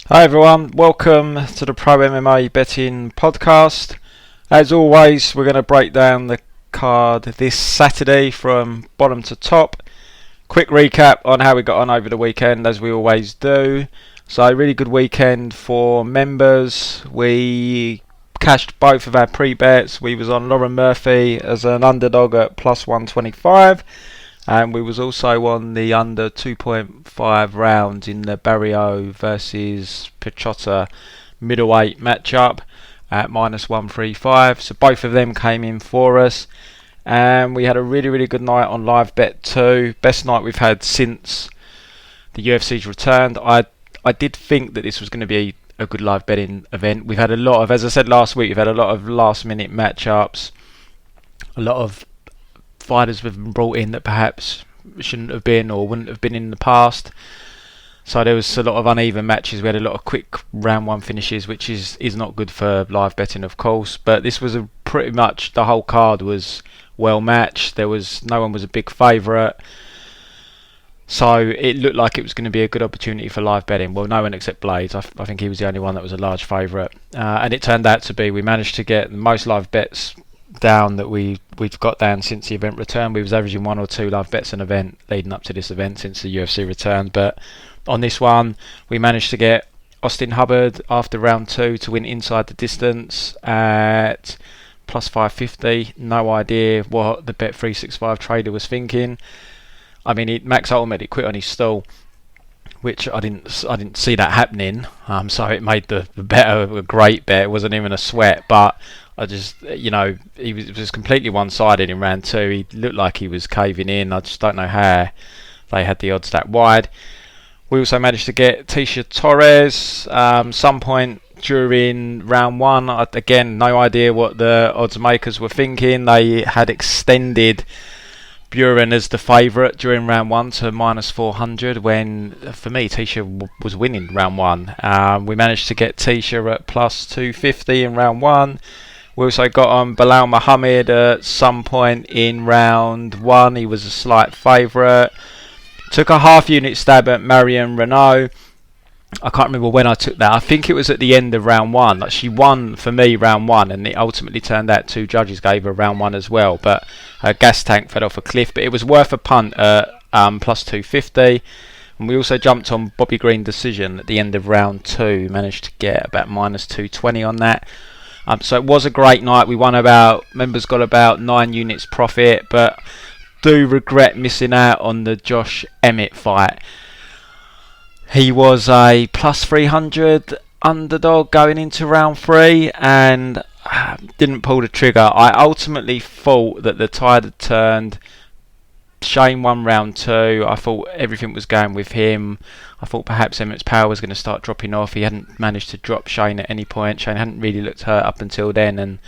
Hi everyone, welcome to the Pro MMA Betting podcast. As always, we're going to break down the card this Saturday from bottom to top. Quick recap on how we got on over the weekend, as we always do. So, really good weekend for members. We cashed both of our pre-bets. We was on Lauren Murphy as an underdog at plus 125. And we was also on the under 2.5 rounds in the Barrio versus Pichota middleweight matchup at minus 135. So both of them came in for us. And we had a really good night on live bet 2. Best night we've had since the UFC's returned. I did think that this was going to be a good live betting event. We've had a lot of, as I said last week, we've had a lot of last minute matchups. A lot of fighters have been brought in that perhaps shouldn't have been or wouldn't have been in the past. So there was a lot of uneven matches. We had a lot of quick round one finishes, which is not good for live betting, of course. But this was pretty much the whole card was well matched. No one was a big favourite. So it looked like it was going to be a good opportunity for live betting. Well, no one except Blades. I think he was the only one that was a large favourite. And it turned out to be, we managed to get the most live bets down that we've got down since the event returned. We was averaging 1 or 2 live bets an event leading up to this event since the UFC returned, but on this one we managed to get Austin Hubbard after round 2 to win inside the distance at plus 550. No idea what the Bet365 trader was thinking. I mean, Max ultimately quit on his stall, which I didn't see that happening. So it made the bet a great bet. It wasn't even a sweat, but I just, he was completely one-sided in round 2. He looked like he was caving in. I just don't know how they had the odds that wide. We also managed to get Tecia Torres some point during round 1. Again, no idea what the odds makers were thinking. They had extended Buren as the favourite during round 1 to minus 400 when, for me, Tecia was winning round 1. We managed to get Tecia at plus 250 in round 1. We also got on Belal Muhammad at some point in round 1. He was a slight favourite. Took a half unit stab at Marion Renault. I can't remember when I took that. I think it was at the end of round 1. Like, she won for me round 1, and it ultimately turned out 2 judges gave her round 1 as well. But her gas tank fell off a cliff. But it was worth a punt at plus 250. And we also jumped on Bobby Greene decision at the end of round 2. Managed to get about minus 220 on that. So it was a great night. Members got about 9 units profit, but do regret missing out on the Josh Emmett fight. He was a plus 300 underdog going into round 3 and didn't pull the trigger. I ultimately thought that the tide had turned. Shane won round 2. I thought everything was going with him. I thought perhaps Emmett's power was going to start dropping off. He hadn't managed to drop Shane at any point. Shane hadn't really looked hurt up until then, and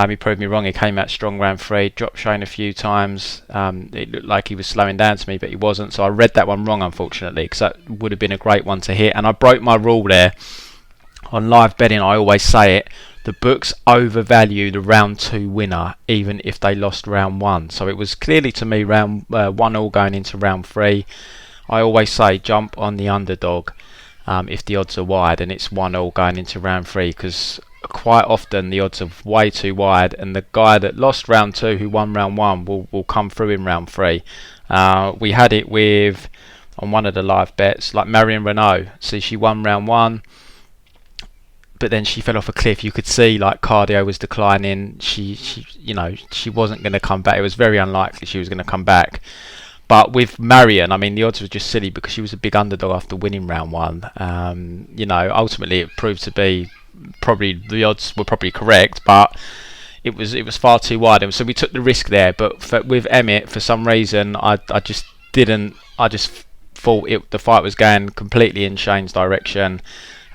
he proved me wrong. He came out strong round 3, dropped Shane a few times. It looked like he was slowing down to me, but he wasn't. So I read that one wrong, unfortunately, because that would have been a great one to hit. And I broke my rule there. On live betting, I always say it. The books overvalue the round 2 winner, even if they lost round 1. So it was clearly to me round 1-1 going into round 3. I always say jump on the underdog if the odds are wide, and it's 1-1 going into round 3, because quite often the odds are way too wide, and the guy that lost round 2 who won round 1 will come through in round 3. We had it with, on one of the live bets, like Marion Renault. See, she won round 1. But then she fell off a cliff. You could see like cardio was declining. She wasn't going to come back. It was very unlikely she was going to come back. But with Marion, I mean, the odds were just silly because she was a big underdog after winning round 1. Ultimately it proved to be probably the odds were probably correct, but it was far too wide, and so we took the risk there. But with Emmett, for some reason, I just thought the fight was going completely in Shane's direction,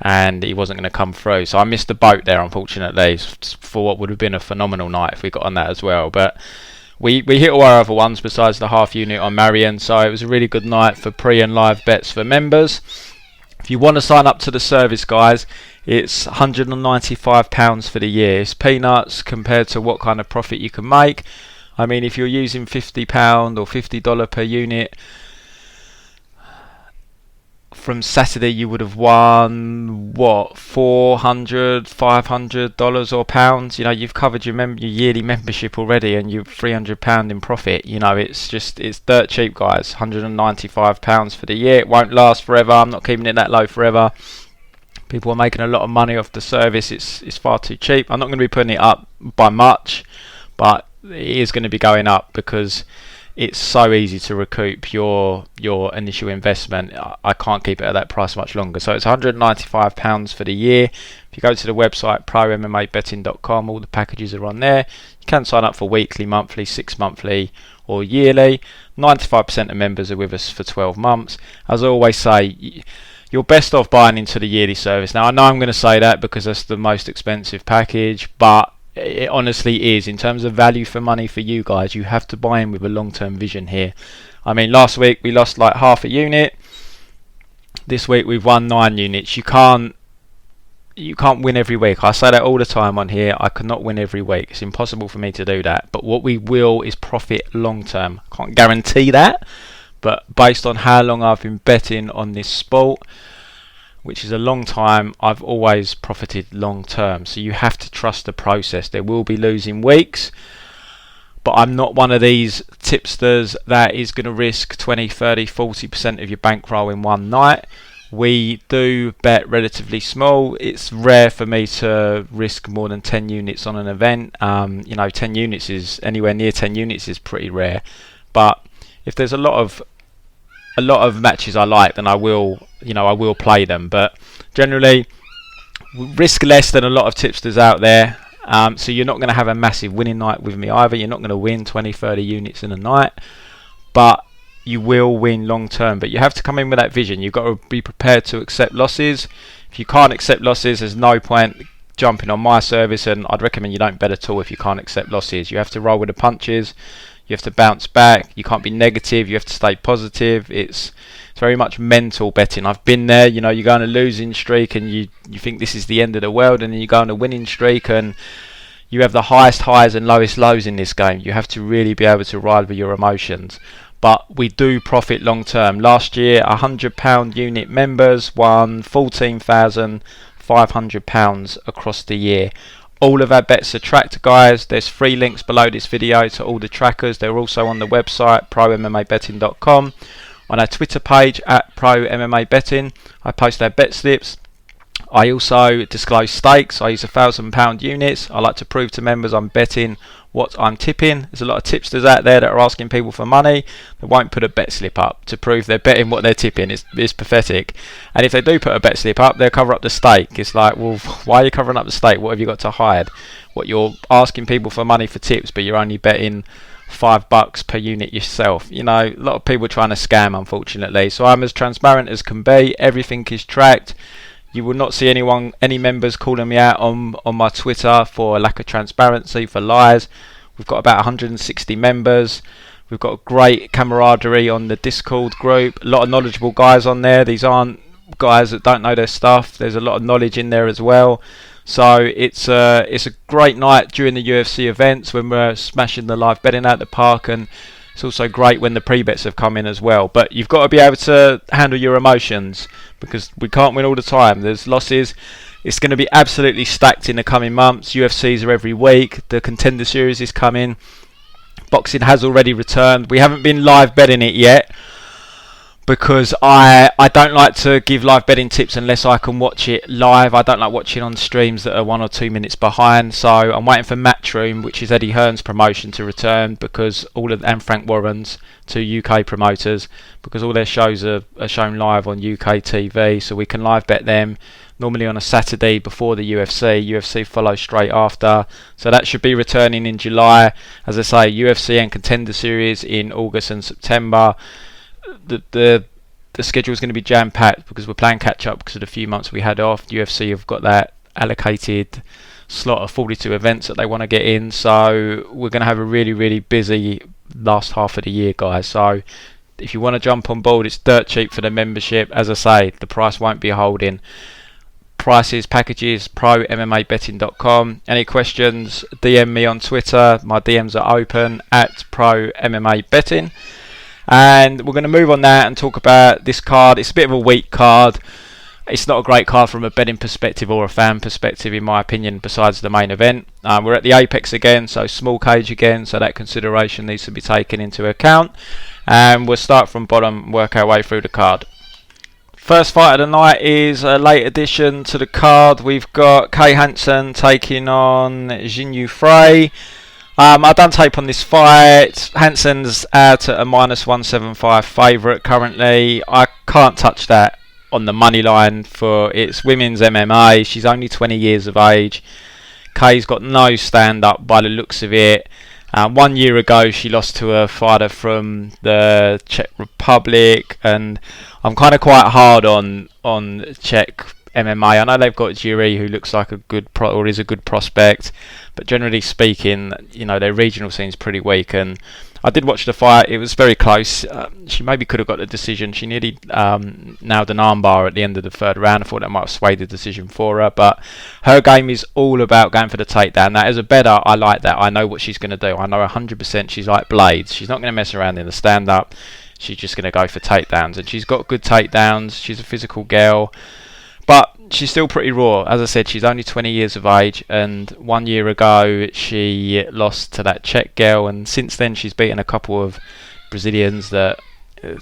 and he wasn't going to come through. So I missed the boat there, unfortunately, for what would have been a phenomenal night if we got on that as well. But we hit all our other ones besides the half unit on Marion, so it was a really good night for pre and live bets for members. If you want to sign up to the service, guys, it's £195 for the year. It's peanuts compared to what kind of profit you can make. I mean, if you're using £50 or $50 per unit, from Saturday you would have won what, $400, $500 or pounds. You know, you've covered your yearly membership already, and you're £300 in profit. You know, it's dirt cheap, guys. £195 for the year. It won't last forever. I'm not keeping it that low forever. People are making a lot of money off the service. It's far too cheap. I'm not going to be putting it up by much, but it is going to be going up because it's so easy to recoup your initial investment. I can't keep it at that price much longer. So it's £195 for the year. If you go to the website ProMMABetting.com, all the packages are on there. You can sign up for weekly, monthly, 6 monthly or yearly. 95% of members are with us for 12 months. As I always say, you're best off buying into the yearly service. Now, I know I'm going to say that because that's the most expensive package, but it honestly is. In terms of value for money for you guys, you have to buy in with a long-term vision here. I mean, last week we lost like half a unit. This week we've won 9 units. You can't win every week. I say that all the time on here. I cannot win every week. It's impossible for me to do that. But what we will is profit long-term. I can't guarantee that, but based on how long I've been betting on this sport, which is a long time, I've always profited long term. So you have to trust the process. There will be losing weeks, but I'm not one of these tipsters that is going to risk 20, 30, 40% of your bankroll in one night. We do bet relatively small. It's rare for me to risk more than 10 units on an event. 10 units is anywhere near 10 units is pretty rare. But if there's a lot of matches I like, then I will play them. But generally, risk less than a lot of tipsters out there. So you're not going to have a massive winning night with me either. You're not going to win 20, 30 units in a night, but you will win long term. But you have to come in with that vision. You've got to be prepared to accept losses. If you can't accept losses, there's no point jumping on my service, and I'd recommend you don't bet at all if you can't accept losses. You have to roll with the punches. You have to bounce back. You can't be negative. You have to stay positive. It's very much mental betting. I've been there. You know, you go on a losing streak and you think this is the end of the world, and then you go on a winning streak and you have the highest highs and lowest lows in this game. You have to really be able to ride with your emotions. But we do profit long term. Last year, £100 unit members won £14,500 across the year. All of our bets are tracked, guys. There's 3 links below this video to all the trackers. They're also on the website ProMMABetting.com. On our Twitter page at Pro MMA Betting, I post our bet slips. I also disclose stakes. I use £1,000 units. I like to prove to members I'm betting what I'm tipping. There's a lot of tipsters out there that are asking people for money. They won't put a bet slip up to prove they're betting what they're tipping. It's pathetic. And if they do put a bet slip up, they'll cover up the stake. It's like, well, why are you covering up the stake? What have you got to hide? What, you're asking people for money for tips, but you're only betting $5 per unit yourself. You know, a lot of people trying to scam, unfortunately. So I'm as transparent as can be. Everything is tracked. You will not see any members calling me out on my Twitter for lack of transparency, for lies. We've got about 160 members. We've got great camaraderie on the Discord group. A lot of knowledgeable guys on there. These aren't guys that don't know their stuff. There's a lot of knowledge in there as well. So it's a great night during the UFC events when we're smashing the live betting out the park, and it's also great when the pre-bets have come in as well. But you've got to be able to handle your emotions, because we can't win all the time. There's losses. It's going to be absolutely stacked in the coming months. UFCs are every week. The Contender Series is coming. Boxing has already returned. We haven't been live betting it yet, because I don't like to give live betting tips unless I can watch it live. I don't like watching on streams that are 1 or 2 minutes behind. So I'm waiting for Matchroom, which is Eddie Hearn's promotion, to return, because and Frank Warren's, 2 UK promoters, because all their shows are shown live on UK TV, so we can live bet them normally on a Saturday before the UFC. UFC follows straight after, so that should be returning in July. As I say, UFC and Contender Series in August and September. The schedule is going to be jam-packed because we're playing catch-up because of the few months we had off. UFC have got that allocated slot of 42 events that they want to get in, so we're going to have a really, really busy last half of the year, guys. So if you want to jump on board, it's dirt cheap for the membership. As I say, the price won't be holding. Prices, packages, ProMMABetting.com. Any questions, DM me on Twitter. My DMs are open at Pro MMA Betting. And we're going to move on now and talk about this card. It's a bit of a weak card. It's not a great card from a betting perspective or a fan perspective, in my opinion, besides the main event. We're at the Apex again, so small cage again, so that consideration needs to be taken into account. And we'll start from bottom, work our way through the card. First fight of the night is a late addition to the card. We've got Kay Hansen taking on Jinyu Frey. I don't tape on this fight. Hansen's out at a -175 favourite currently. I can't touch that on the money line for its women's MMA. She's only 20 years of age. Kay's got no stand-up by the looks of it. 1 year ago she lost to a fighter from the Czech Republic, and I'm kind of quite hard on Czech MMA. I know they've got Jury, who looks like a good is a good prospect, but generally speaking, their regional scene's pretty weak. And I did watch the fight. It was very close. She maybe could have got the decision. She nearly nailed an armbar at the end of the third round. I thought that might have swayed the decision for her, but her game is all about going for the takedown. Now, as a bettor, I like that. I know what she's going to do. I know 100% she's like Blades. She's not going to mess around in the stand-up. She's just going to go for takedowns, and she's got good takedowns. She's a physical girl, but she's still pretty raw. As I said, she's only 20 years of age, and 1 year ago she lost to that Czech girl, and since then she's beaten a couple of Brazilians that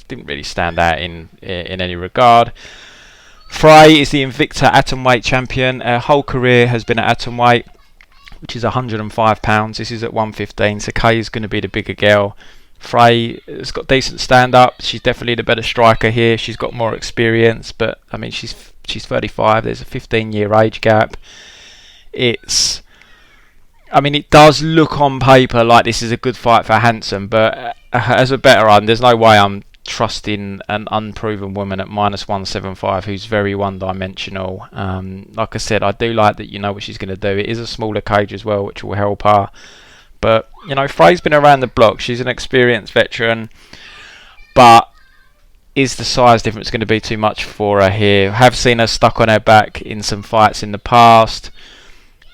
didn't really stand out in any regard. Frey is the Invicta atomweight champion. Her whole career has been at atomweight, which is 105 pounds. This is at 115, so Kay is going to be the bigger girl. Frey has got decent stand-up. She's definitely the better striker here. She's got more experience, but I mean she's 35. There's a 15-year age gap. It does look on paper like this is a good fight for Hansen, but as a bettor, there's no way I'm trusting an unproven woman at -175 who's very one-dimensional. Like I said, I do like that you know what she's going to do. It is a smaller cage as well, which will help her. But Frey's been around the block. She's an experienced veteran, but is the size difference going to be too much for her here? I have seen her stuck on her back in some fights in the past.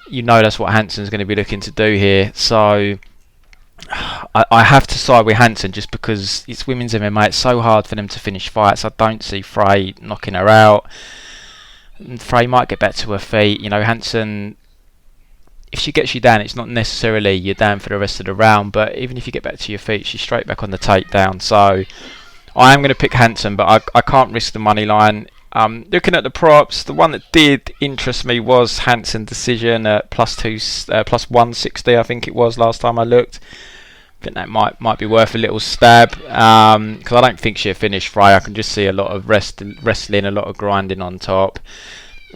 That's what Hansen's going to be looking to do here. So I have to side with Hansen just because it's women's MMA. It's so hard for them to finish fights. I don't see Frey knocking her out. And Frey might get back to her feet. Hansen, if she gets you down, it's not necessarily you're down for the rest of the round, but even if you get back to your feet, she's straight back on the takedown. So I am going to pick Hansen, but I can't risk the money line. Looking at the props, the one that did interest me was Hansen decision at plus 160, I think it was last time I looked. I think that might be worth a little stab, because I don't think she'll finish Frey. I can just see a lot of wrestling, a lot of grinding on top.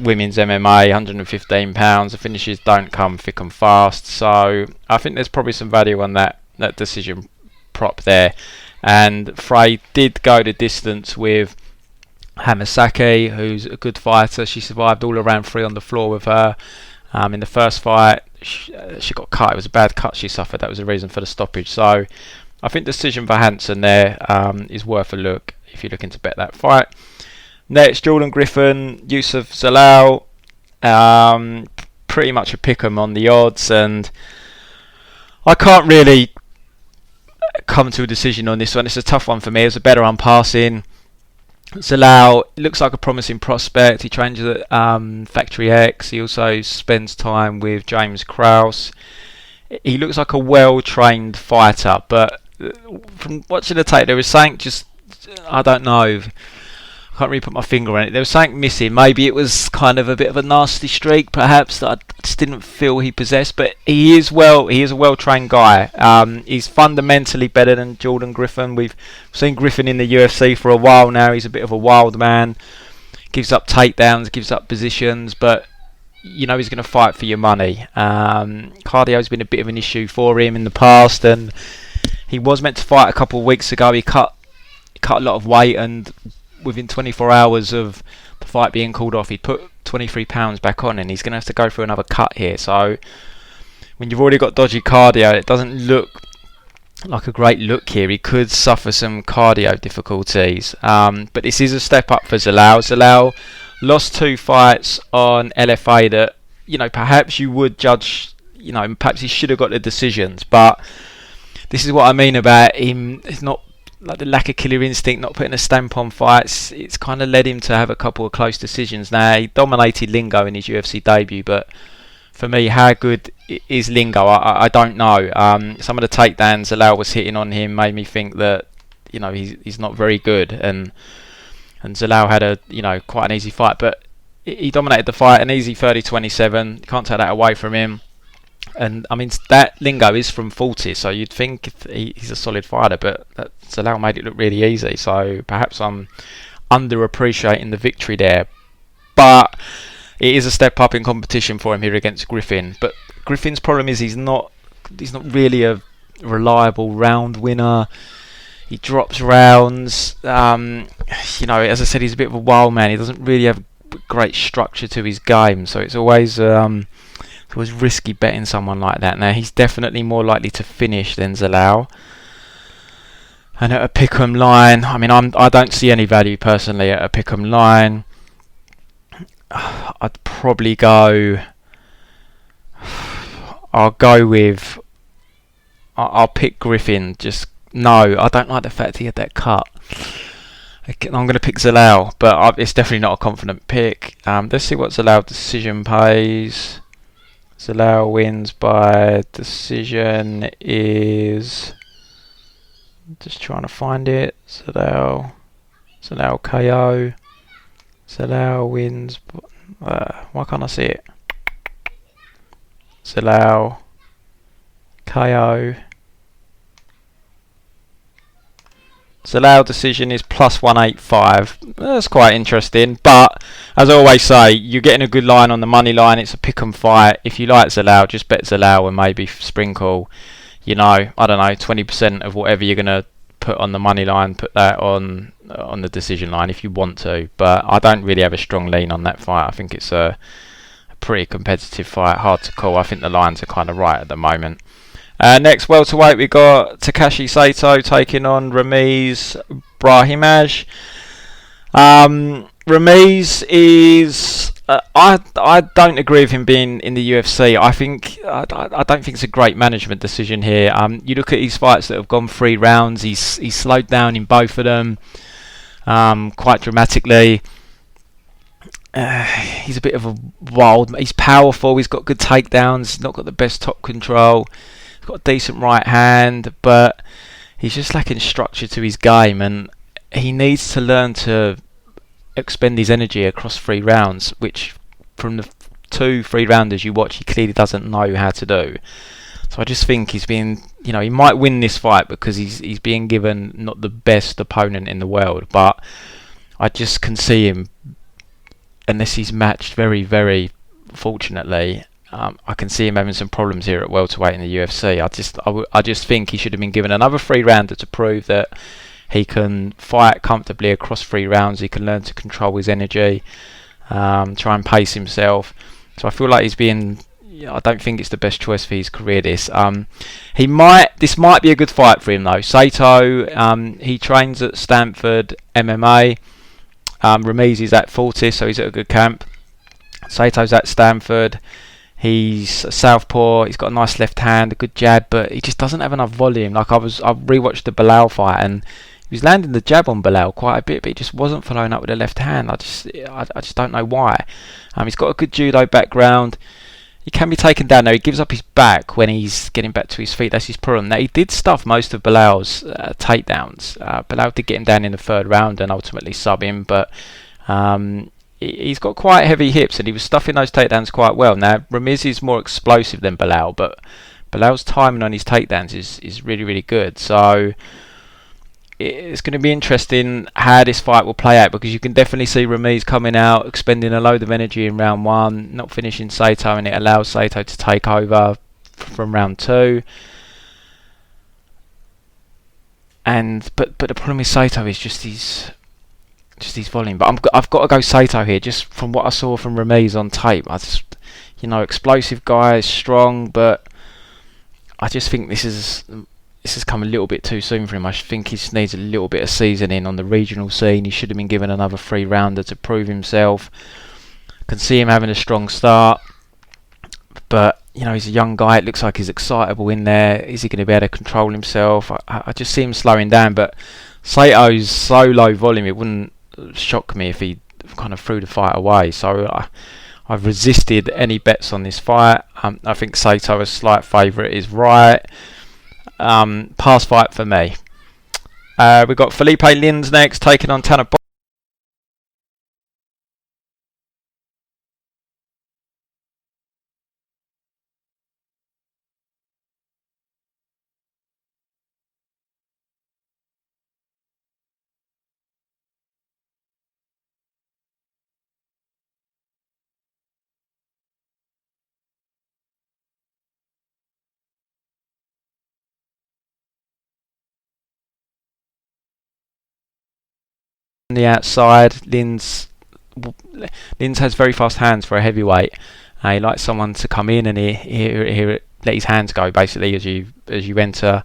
Women's MMA, 115 pounds. The finishes don't come thick and fast, so I think there's probably some value on that decision prop there. And Frey did go the distance with Hamasaki, who's a good fighter. She survived all around 3 on the floor with her. In the first fight, she got cut. It was a bad cut she suffered. That was the reason for the stoppage. So I think decision for Hansen there is worth a look if you're looking to bet that fight. Next, Jordan Griffin, Yusuf Zalal. Pretty much a pick 'em on the odds, and I can't really come to a decision on this one. It's a tough one for me. It's a better on passing. Zalal looks like a promising prospect. He trains at Factory X. He also spends time with James Krause. He looks like a well-trained fighter, but from watching the tape, there was something I don't know. I can't really put my finger on it. There was something missing. Maybe it was kind of a bit of a nasty streak, perhaps, that I just didn't feel he possessed. But he is a well-trained guy. He's fundamentally better than Jordan Griffin. We've seen Griffin in the UFC for a while now. He's a bit of a wild man. Gives up takedowns, gives up positions, but he's going to fight for your money. Cardio's been a bit of an issue for him in the past, and he was meant to fight a couple of weeks ago. He cut a lot of weight, and within 24 hours of the fight being called off, he put 23 pounds back on, and he's going to have to go through another cut here. So when you've already got dodgy cardio, it doesn't look like a great look here. He could suffer some cardio difficulties, but this is a step up for Zalal. Zalal lost 2 fights on LFA that perhaps you would judge, perhaps he should have got the decisions, but this is what I mean about him. It's not like the lack of killer instinct, not putting a stamp on fights, it's kind of led him to have a couple of close decisions. Now, he dominated Lingo in his UFC debut, but for me, how good is Lingo? I don't know. Some of the takedowns Zalal was hitting on him made me think that, you know, he's not very good, and Zalal had a, you know, quite an easy fight, but he dominated the fight, an easy 30-27. You can't take that away from him. And I mean, that Lingo is from 40, so you'd think he's a solid fighter, but Zalal made it look really easy. So perhaps I'm underappreciating the victory there. But it is a step up in competition for him here against Griffin. But Griffin's problem is he's not really a reliable round winner. He drops rounds. You know, as I said, he's a bit of a wild man. He doesn't really have great structure to his game, so it's always risky betting someone like that. Now, he's definitely more likely to finish than Zalal. And at a pick'em line, I mean, I don't see any value personally at a pick'em line. I'd probably go. I'll pick Griffin. No, I don't like the fact he had that cut. I'm going to pick Zalal, but it's definitely not a confident pick. Let's see what Zalal decision pays. Zalal wins by decision is... just trying to find it. Zalal KO. Zalal wins... why can't I see it? Zalal KO. Zalal decision is plus 185. That's quite interesting, but as I always say, you're getting a good line on the money line. It's a pick 'em fight. If you like Zalal, just bet Zalal and maybe sprinkle, you know, I don't know, 20% of whatever you're gonna put on the money line. Put that on the decision line if you want to. But I don't really have a strong lean on that fight. I think it's a pretty competitive fight. Hard to call. I think the lines are kind of right at the moment. Next welterweight, we got Takashi Sato taking on Ramiz Brahimaj. Ramiz is I don't agree with him being in the UFC. I don't think it's a great management decision here. You look at his fights that have gone 3 rounds. He's slowed down in both of them quite dramatically. He's a bit of a wild. He's powerful. He's got good takedowns. He's not got the best top control. He's got a decent right hand, but he's just lacking structure to his game, and he needs to learn to expend his energy across 3 rounds, which from the 2 3-rounders you watch, he clearly doesn't know how to do. So I just think he's been, you know, he might win this fight because he's being given not the best opponent in the world, but I just can see him, unless he's matched very, very fortunately, I can see him having some problems here at welterweight in the UFC. I just think he should have been given another 3-rounder to prove that he can fight comfortably across 3 rounds. He can learn to control his energy, try and pace himself. So I feel like he's being... I don't think it's the best choice for his career. This might be a good fight for him though. Sato, he trains at Stanford MMA. Ramiz is at Fortis, so he's at a good camp. Sato's at Stanford. He's a southpaw. He's got a nice left hand, a good jab, but he just doesn't have enough volume. Like I rewatched the Belal fight, and he was landing the jab on Belal quite a bit, but he just wasn't following up with the left hand. I just don't know why. He's got a good judo background. He can be taken down. Now he gives up his back when he's getting back to his feet. That's his problem. Now he did stuff most of Belal's takedowns. Belal did get him down in the 3rd round and ultimately sub him, but he's got quite heavy hips, and he was stuffing those takedowns quite well. Now Ramiz is more explosive than Belal, but Belal's timing on his takedowns is really, really good. So it's going to be interesting how this fight will play out, because you can definitely see Ramiz coming out, expending a load of energy in round 1, not finishing Sato, and it allows Sato to take over from round 2. But the problem with Sato is just his volume. But I've got to go Sato here, just from what I saw from Ramiz on tape. Explosive guy, strong, but I just think this has come a little bit too soon for him. I think he just needs a little bit of seasoning on the regional scene. He should have been given another 3-rounder to prove himself. I can see him having a strong start, but he's a young guy. It looks like he's excitable in there. Is he going to be able to control himself? I just see him slowing down, but Sato's so low volume, it wouldn't shock me if he kind of threw the fight away. So I've resisted any bets on this fight. I think Sato, a slight favourite, is right. Pass fight for me. We've got Philipe Lins next, taking on Tanner Boser. On the outside, Lins has very fast hands for a heavyweight. He likes someone to come in and he let his hands go basically as you enter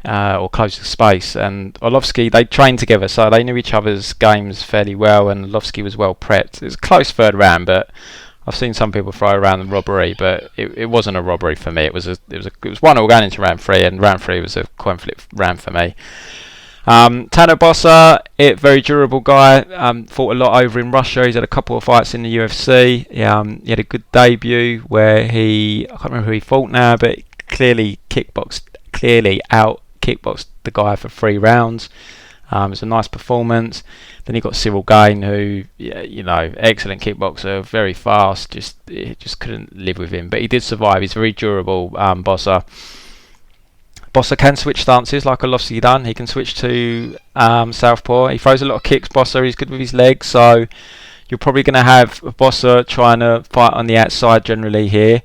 or close the space. And Orlovsky, they trained together, so they knew each other's games fairly well. And Orlovsky was well prepped. It was a close third round, but I've seen some people throw around the robbery, but it wasn't a robbery for me. It was 1-1 going into round 3, and round 3 was a coin flip round for me. Tanner Boser, very durable guy. Fought a lot over in Russia. He's had a couple of fights in the UFC. He had a good debut where I can't remember who he fought now, but clearly out kickboxed the guy for 3 rounds. It was a nice performance. Then he got Cyril Gain, who, excellent kickboxer, very fast. Just couldn't live with him, but he did survive. He's very durable, Boser. Boser can switch stances like Orlovsky done. He can switch to southpaw. He throws a lot of kicks, Boser. He's good with his legs, so you're probably going to have Boser trying to fight on the outside generally here.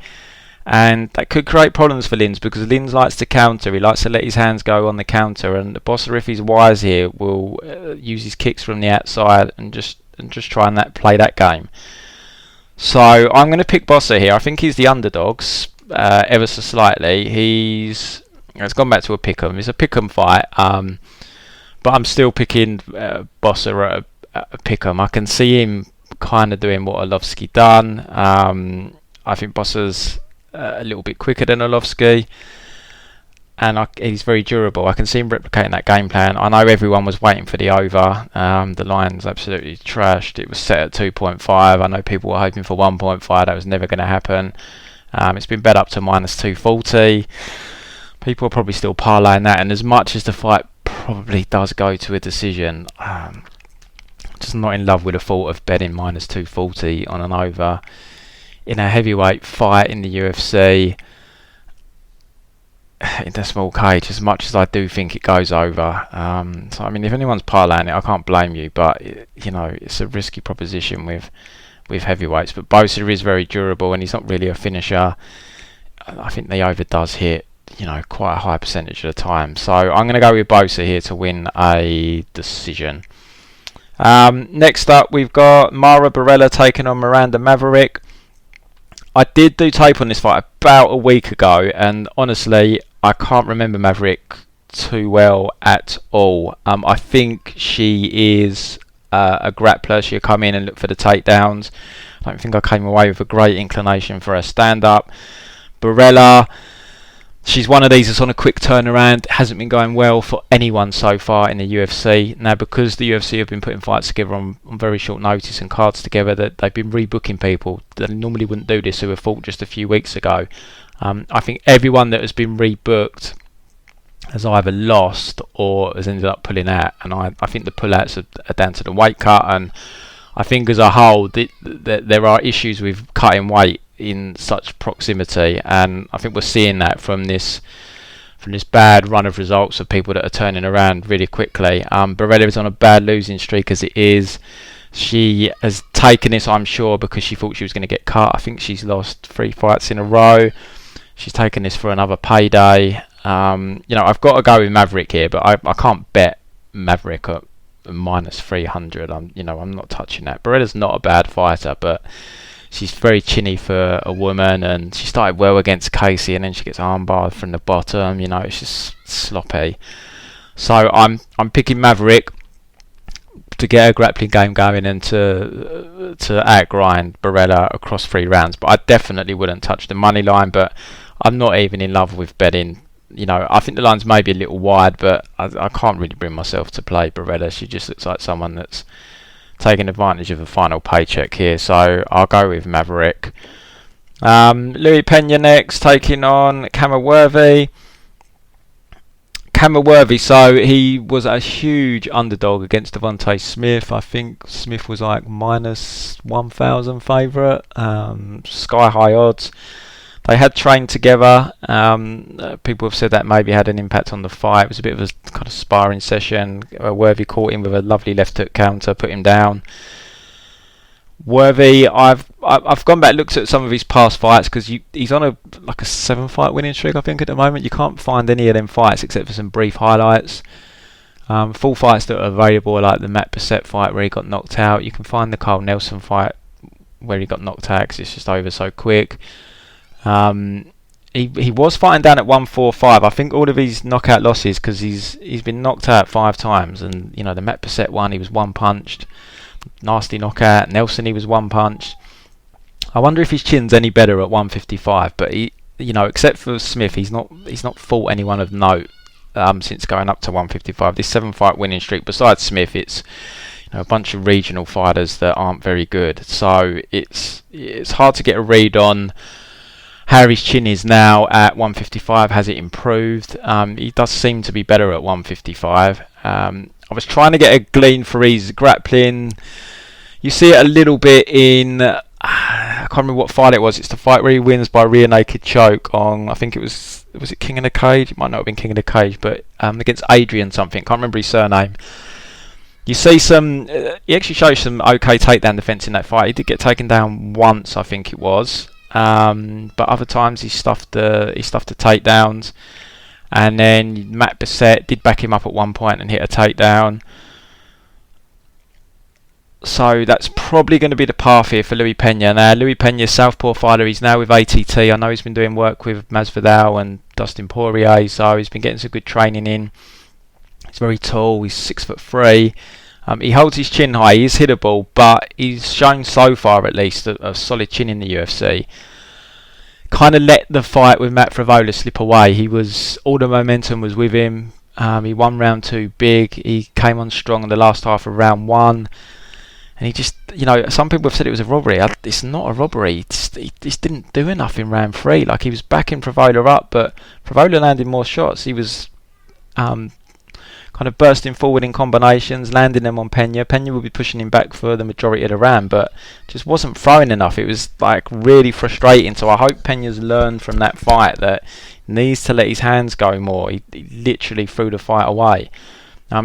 And that could create problems for Lins, because Lins likes to counter. He likes to let his hands go on the counter. And Boser, if he's wise here, will use his kicks from the outside and just try and play that game. So I'm going to pick Boser here. I think he's the underdogs ever so slightly. It's gone back to a pick'em. It's a pick'em fight, but I'm still picking Boser at a pick'em. I can see him kind of doing what Orlovsky done. I think Boser's a little bit quicker than Orlovsky, and he's very durable. I can see him replicating that game plan. I know everyone was waiting for the over. The line's absolutely trashed. It was set at 2.5. I know people were hoping for 1.5. That was never going to happen. It's been bet up to minus 240. People are probably still parlaying that, and as much as the fight probably does go to a decision, just not in love with the thought of betting minus 240 on an over in a heavyweight fight in the UFC in the small cage, as much as I do think it goes over. So I mean, if anyone's parlaying it, I can't blame you, but it's a risky proposition with heavyweights. But Boser is very durable, and he's not really a finisher. I think the over does hit quite a high percentage of the time. So I'm going to go with Boser here to win a decision. Next up, we've got Mara Borella taking on Miranda Maverick. I did do tape on this fight about a week ago, and honestly, I can't remember Maverick too well at all. I think she is a grappler. She'll come in and look for the takedowns. I don't think I came away with a great inclination for her stand-up. Borella, she's one of these that's on a quick turnaround. Hasn't been going well for anyone so far in the UFC. Now, because the UFC have been putting fights together on very short notice and cards together, that they've been rebooking people that normally wouldn't do this, who were fought just a few weeks ago. I think everyone that has been rebooked has either lost or has ended up pulling out. And I think the pullouts are down to the weight cut. And I think as a whole, there are issues with cutting weight in such proximity, and I think we're seeing that from this bad run of results of people that are turning around really quickly. Borella is on a bad losing streak as it is. She has taken this, I'm sure, because she thought she was going to get cut. I think she's lost 3 fights in a row. She's taken this for another payday. I've got to go with Maverick here, but I can't bet Maverick at minus 300. I'm not touching that. Borella's not a bad fighter, but she's very chinny for a woman, and she started well against Casey, and then she gets armbarred from the bottom. It's just sloppy. So I'm picking Maverick to get a grappling game going and to outgrind Borella across 3 rounds. But I definitely wouldn't touch the money line. But I'm not even in love with betting I think the line's maybe a little wide, but I can't really bring myself to play Borella. She just looks like someone that's taking advantage of a final paycheck here, so I'll go with Maverick. Louis Peña next, taking on Khama. So he was a huge underdog against Devontae Smith. I think Smith was like minus 1,000 favourite, sky high odds. They had trained together. People have said that maybe had an impact on the fight. It was a bit of a kind of sparring session. Worthy caught him with a lovely left hook counter, put him down. Worthy, I've gone back and looked at some of his past fights, because he's on a 7-fight winning streak, I think, at the moment. You can't find any of them fights except for some brief highlights. Full fights that are available, like the Matt Bessette fight where he got knocked out. You can find the Carl Nelson fight where he got knocked out because it's just over so quick. He was fighting down at 145. I think all of his knockout losses, because he's been knocked out 5 times, and the Matt Bessette one, he was one punched, nasty knockout. Nelson, he was one punched. I wonder if his chin's any better at 155. But he, except for Smith, he's not fought anyone of note since going up to 155. This 7-fight winning streak, besides Smith, it's a bunch of regional fighters that aren't very good. So it's hard to get a read on how his chin is now at 155. Has it improved? He does seem to be better at 155. I was trying to get a glean for his grappling. You see it a little bit in I can't remember what fight it was. It's the fight where he wins by rear naked choke on, I think it was it King of the Cage? It might not have been King of the Cage, but against Adrian something. Can't remember his surname. You see he actually shows some okay takedown defence in that fight. He did get taken down once, I think it was. But other times he stuffed the takedowns, and then Matt Bessette did back him up at one point and hit a takedown. So that's probably going to be the path here for Louis Peña. Now, Louis Peña, southpaw fighter, he's now with ATT. I know he's been doing work with Masvidal and Dustin Poirier, so he's been getting some good training in. He's very tall. He's 6'3". He holds his chin high. He is hittable, but he's shown so far, at least, a solid chin in the UFC. Kind of let the fight with Matt Frevola slip away. All the momentum was with him. He won round 2 big. He came on strong in the last half of round 1. And he just, some people have said it was a robbery. It's not a robbery. He just didn't do enough in round 3. Like, he was backing Frevola up, but Frevola landed more shots. He was kind of bursting forward in combinations, landing them on Peña. Peña would be pushing him back for the majority of the round, but just wasn't throwing enough. It was really frustrating. So I hope Peña's learned from that fight that he needs to let his hands go more. He literally threw the fight away.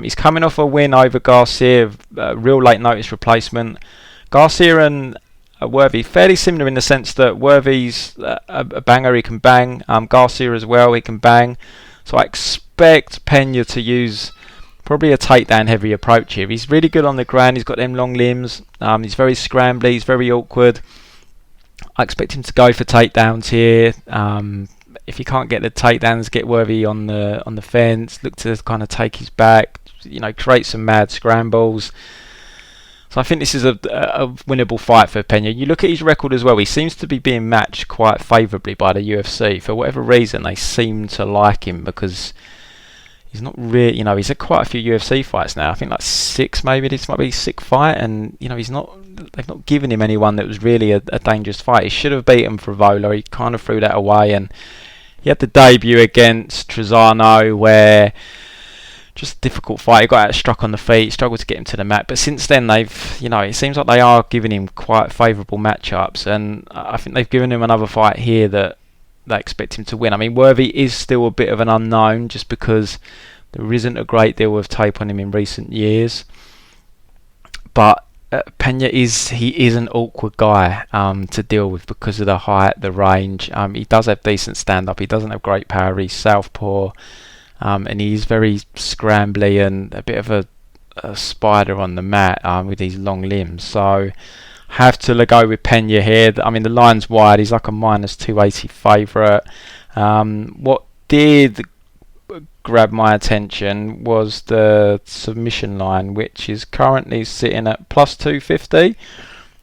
He's coming off a win over Garcia, real late notice replacement. Garcia and Worthy fairly similar in the sense that Worthy's a banger, he can bang. Garcia as well, he can bang. So I expect Peña to use probably a takedown heavy approach here. He's really good on the ground. He's got them long limbs. He's very scrambly. He's very awkward. I expect him to go for takedowns here. If he can't get the takedowns, get Worthy on the fence. Look to kind of take his back. Create some mad scrambles. So I think this is a winnable fight for Peña. You look at his record as well. He seems to be being matched quite favourably by the UFC. For whatever reason, they seem to like him because he's not really, he's had quite a few UFC fights now. I think 6 maybe. This might be his 6th fight, and they've not given him anyone that was really a dangerous fight. He should have beaten Frevola. He kind of threw that away, and he had the debut against Trezano where just a difficult fight. He got struck on the feet, struggled to get him to the mat. But since then, it seems like they are giving him quite favourable matchups, and I think they've given him another fight here that they expect him to win. I mean, Worthy is still a bit of an unknown just because there isn't a great deal of tape on him in recent years. But Peña is an awkward guy to deal with because of the height, the range. He does have decent stand-up. He doesn't have great power. He's southpaw. And he's very scrambly and a bit of a spider on the mat with these long limbs. So have to go with Peña here. I mean, the line's wide. He's like a minus 280 favourite. What did grab my attention was the submission line, which is currently sitting at plus 250.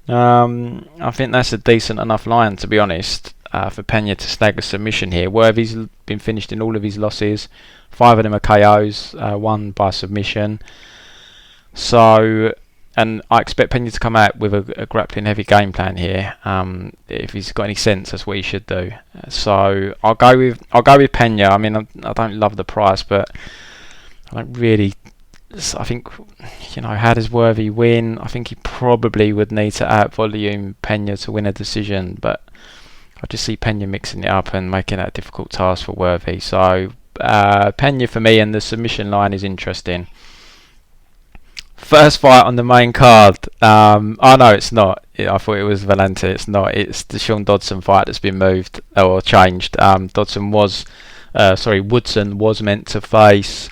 I think that's a decent enough line, to be honest. for Peña to snag a submission here. Worthy's been finished in all of his losses. 5 of them are KOs, 1 by submission. So, and I expect Peña to come out with a grappling heavy game plan here. If he's got any sense, that's what he should do. So I'll go with Peña. I mean, I don't love the price, but I don't really. I think, how does Worthy win? I think he probably would need to out-volume Peña to win a decision, but I just see Peña mixing it up and making that a difficult task for Worthy. So Peña for me, and the submission line is interesting. First fight on the main card. Oh no, it's not. I thought it was Villante. It's not. It's the Sean Dodson fight that's been moved or changed. Woodson was meant to face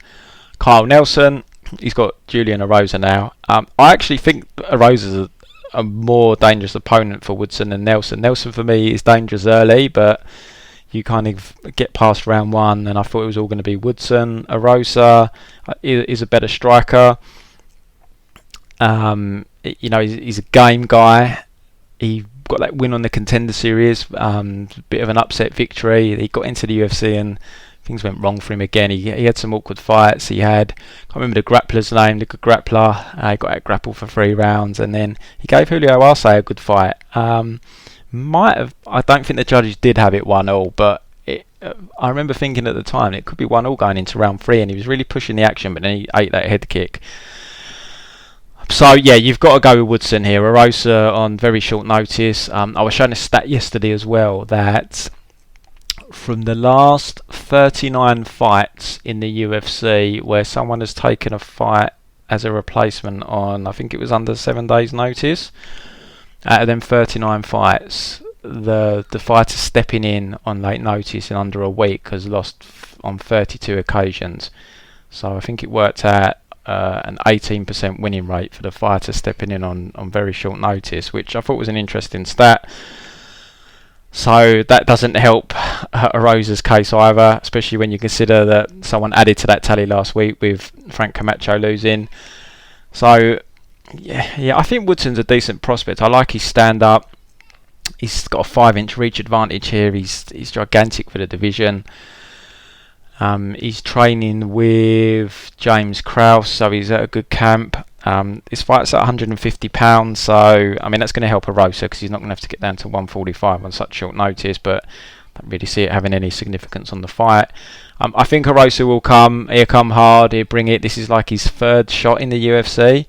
Kyle Nelson. He's got Julian Erosa now. I actually think Erosa's a more dangerous opponent for Woodson than Nelson. Nelson for me is dangerous early, but you kind of get past round 1, and I thought it was all going to be Woodson. Erosa is a better striker. He's a game guy. He got that win on the Contender Series, bit of an upset victory. He got into the UFC and things went wrong for him again. He had some awkward fights. Can't remember the grappler's name, the good grappler. He got out grappled for 3 rounds, and then he gave Julio Arce a good fight. I don't think the judges did have it 1-1, but I remember thinking at the time it could be 1-1 going into round 3, and he was really pushing the action, but then he ate that head kick. So yeah, you've got to go with Woodson here. Erosa on very short notice. I was showing a stat yesterday as well that from the last 39 fights in the UFC where someone has taken a fight as a replacement on, I think it was under 7 days notice, out of them 39 fights, the fighter stepping in on late notice in under a week has lost on 32 occasions. So I think it worked out an 18% winning rate for the fighter stepping in on very short notice, which I thought was an interesting stat. So that doesn't help Erosa's case either, especially when you consider that someone added to that tally last week with Frank Camacho losing. So yeah, I think Woodson's a decent prospect. I like his stand-up. He's got a 5-inch reach advantage here. He's gigantic for the division. He's training with James Krause, so he's at a good camp. His fight's at £150, so I mean that's going to help Erosa because he's not going to have to get down to 145 on such short notice, but I don't really see it having any significance on the fight. I think Erosa will come. He'll come hard. He'll bring it. This is like his 3rd shot in the UFC,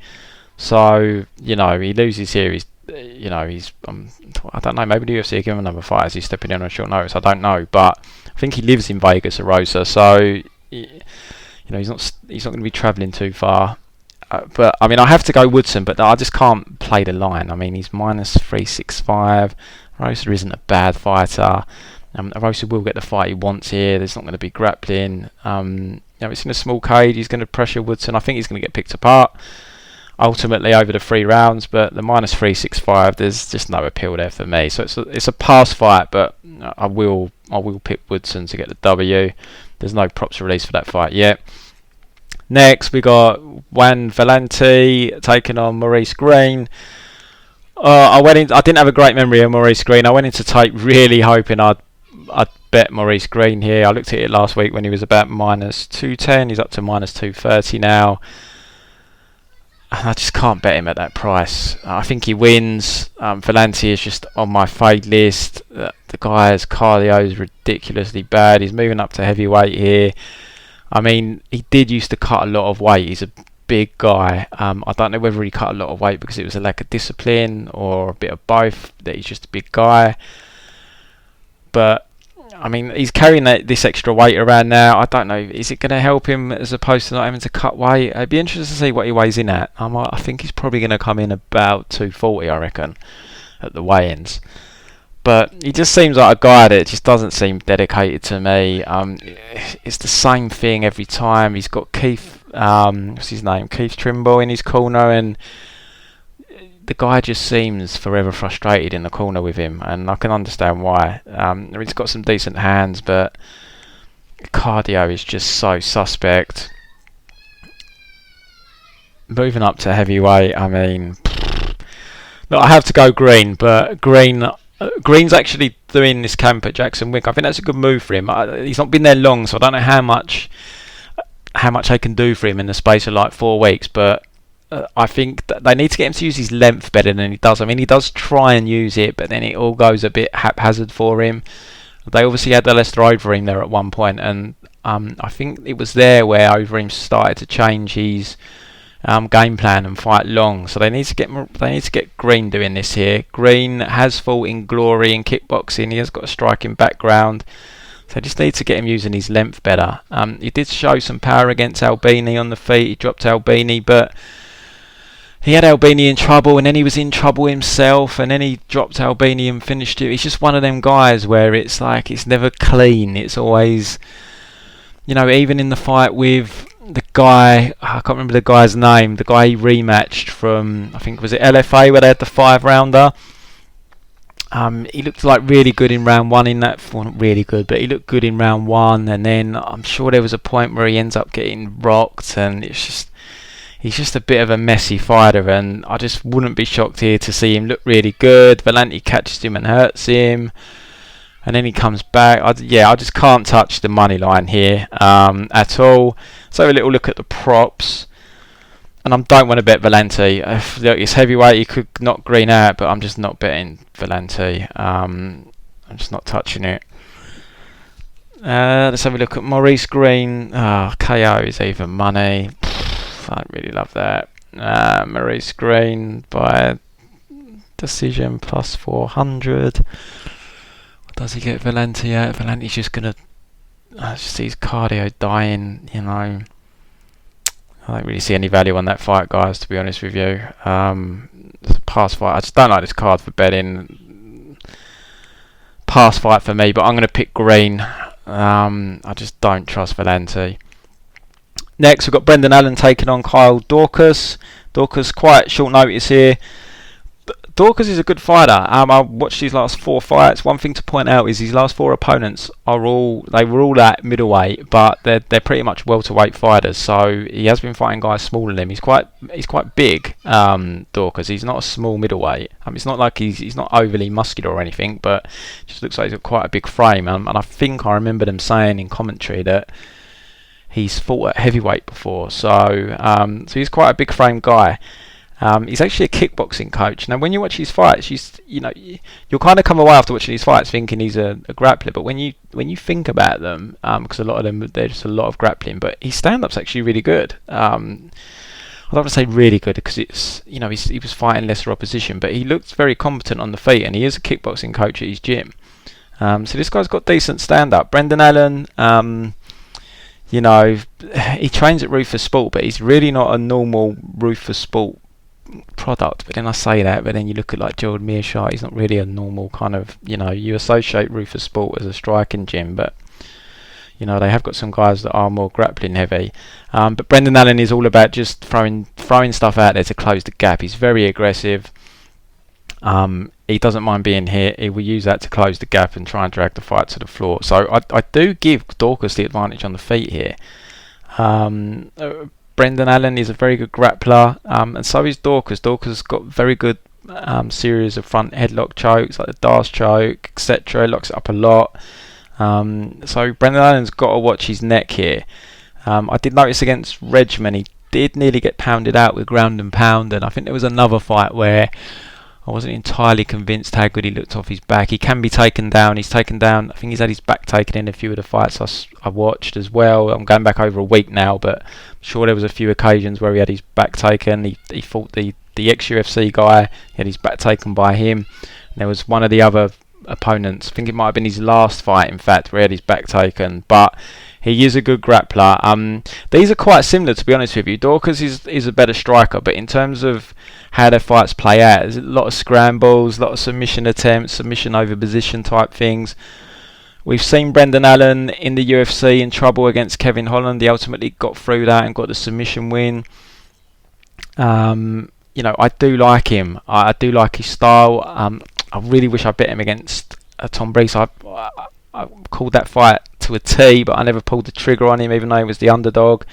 so he loses here. He's I don't know. Maybe the UFC will give him another fight as he's stepping in on short notice. I don't know, but I think he lives in Vegas, Erosa, so he's not going to be travelling too far. But I mean, I have to go Woodson, but I just can't play the line. I mean, he's minus 365. Erosa isn't a bad fighter. Erosa will get the fight he wants here. There's not going to be grappling. It's in a small cage. He's going to pressure Woodson. I think he's going to get picked apart ultimately over the 3 rounds. But the minus 365, there's just no appeal there for me. So it's a pass fight, but I will pick Woodson to get the W. There's no props released for that fight yet. Next, we got Juan Villante taking on Maurice Greene. I didn't have a great memory of Maurice Greene. I went into tape really hoping I'd bet Maurice Greene here. I looked at it last week when he was about minus 210. He's up to minus 230 now. I just can't bet him at that price. I think he wins. Villante is just on my fade list. The guy's cardio is ridiculously bad. He's moving up to heavyweight here. I mean, he did used to cut a lot of weight. He's a big guy. I don't know whether he cut a lot of weight because it was a lack of discipline or a bit of both, that he's just a big guy. But, I mean, he's carrying this extra weight around now. I don't know, is it going to help him as opposed to not having to cut weight? I'd be interested to see what he weighs in at. I think he's probably going to come in about 240, I reckon, at the weigh-ins. But he just seems like a guy that just doesn't seem dedicated to me. It's the same thing every time. He's got Keith, what's his name? Keith Trimble in his corner, and the guy just seems forever frustrated in the corner with him, and I can understand why. He's got some decent hands, but cardio is just so suspect. Moving up to heavyweight, I mean, look, I have to go Greene, but Greene's actually doing this camp at Jackson Wick, I think that's a good move for him. He's not been there long, so I don't know how much they can do for him in the space of like 4 weeks, but I think that they need to get him to use his length better than he does. I mean, he does try and use it, but then it all goes a bit haphazard for him. They obviously had the Leicester Overeem there at one point, and I think it was there where Overeem started to change his game plan and fight long. So they need to get Greene doing this here. Greene has fought in Glory in kickboxing. He has got a striking background. So just need to get him using his length better. He did show some power against Albini on the feet. He dropped Albini, but he had Albini in trouble, and then he was in trouble himself, and then he dropped Albini and finished it. He's just one of them guys where it's like it's never clean. It's always, even in the fight with the guy, I can't remember the guy's name, the guy he rematched from, I think, was it LFA where they had the 5-rounder? He looked like really good in round 1 in that, well, not really good, but he looked good in round 1, and then I'm sure there was a point where he ends up getting rocked, and he's just a bit of a messy fighter, and I just wouldn't be shocked here to see him look really good. Villante catches him and hurts him, and then he comes back. I just can't touch the money line here at all. So a little look at the props, and I don't want to bet Villante. Look, it's heavyweight, he could knock Greene out, but I'm just not betting Villante. I'm just not touching it. Let's have a look at Maurice Greene. KO is even money. I don't really love that. Maurice Greene by decision plus 400. What does he get Villante at? Villante's just gonna just his cardio dying, I don't really see any value on that fight, guys, to be honest with you. It's a pass fight. I just don't like this card for betting. Pass fight for me, but I'm going to pick Greene. I just don't trust Villante. Next, we've got Brendan Allen taking on Kyle Daukaus. Daukaus, quite short notice here. Daukaus is a good fighter. I watched his last 4 fights. One thing to point out is his last 4 opponents were all at middleweight, but they're pretty much welterweight fighters. So he has been fighting guys smaller than him. He's quite big, Daukaus. He's not a small middleweight. It's not like he's not overly muscular or anything, but it just looks like he's got quite a big frame. And I think I remember them saying in commentary that he's fought at heavyweight before. So he's quite a big frame guy. He's actually a kickboxing coach. Now, when you watch his fights, you'll kind of come away after watching his fights thinking he's a grappler. But when you think about them, because a lot of them, they're just a lot of grappling. But his stand-up's actually really good. I don't want to say really good because it's he was fighting lesser opposition, but he looked very competent on the feet, and he is a kickboxing coach at his gym. So this guy's got decent stand-up. Brendan Allen. He trains at Ruthless Sport, but he's really not a normal Ruthless Sport product. But then I say that, but then you look at like Jordan Mearshart, he's not really a normal kind of, you associate Ruthless Sport as a striking gym, but they have got some guys that are more grappling heavy. But Brendan Allen is all about just throwing stuff out there to close the gap. He's very aggressive. He doesn't mind being hit. He will use that to close the gap and try and drag the fight to the floor. So I do give Daukaus the advantage on the feet here. Brendan Allen is a very good grappler, and so is Daukaus. Daukaus got very good series of front headlock chokes, like the Dars choke, etc. Locks it up a lot. So Brendan Allen's got to watch his neck here. I did notice against Regman, he did nearly get pounded out with ground and pound, and I think there was another fight where I wasn't entirely convinced how good he looked off his back. He can be taken down. He's taken down. I think he's had his back taken in a few of the fights I watched as well. I'm going back over a week now, but I'm sure there was a few occasions where he had his back taken. He fought the ex-UFC guy. He had his back taken by him. And there was one of the other opponents, I think it might have been his last fight, in fact, where he had his back taken. But he is a good grappler. These are quite similar, to be honest with you. Daukaus is a better striker, but in terms of how their fights play out, there's a lot of scrambles, a lot of submission attempts, submission over position type things. We've seen Brendan Allen in the UFC in trouble against Kevin Holland. He ultimately got through that and got the submission win. I do like him. I do like his style. I really wish I bet him against Tom Breese. I called that fight to a T, but I never pulled the trigger on him, even though he was the underdog.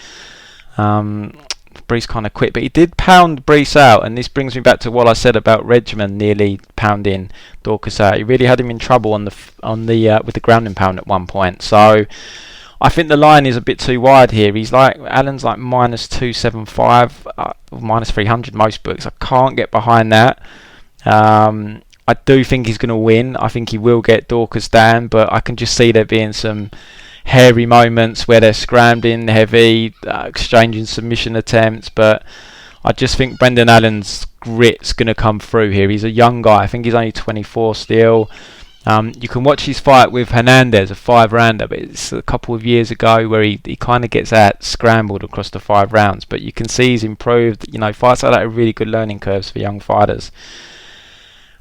Brendan Brees kind of quit, but he did pound Brees out, and this brings me back to what I said about Regimen nearly pounding Daukaus out. He really had him in trouble on the with the grounding pound at one point. So I think the line is a bit too wide here. He's like, Allen's like minus 275, minus 300 most books. I can't get behind that. I do think he's going to win. I think he will get Daukaus down, but I can just see there being some hairy moments where they're scrambling heavy, exchanging submission attempts. But I just think Brendan Allen's grit's going to come through here. He's a young guy. I think he's only 24 still. You can watch his fight with Hernandez, a 5-rounder, but it's a couple of years ago where he kind of gets out scrambled across the 5 rounds. But you can see he's improved. You know, fights like that are really good learning curves for young fighters.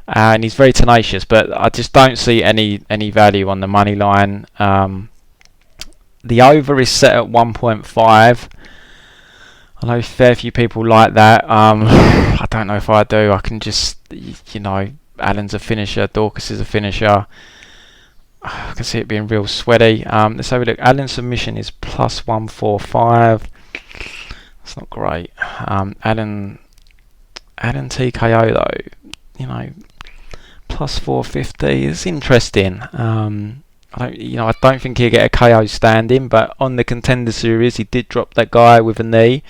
And he's very tenacious, but I just don't see any value on the money line. The over is set at 1.5. I know a fair few people like that. I don't know if I do. I can just, you know, Allen's a finisher, Daukaus is a finisher. I can see it being real sweaty. Let's have a look. Allen's submission is plus 145. That's not great. Allen TKO though, you know, plus 450 is interesting. I don't think he'll get a KO standing, but on the Contender Series he did drop that guy with a knee,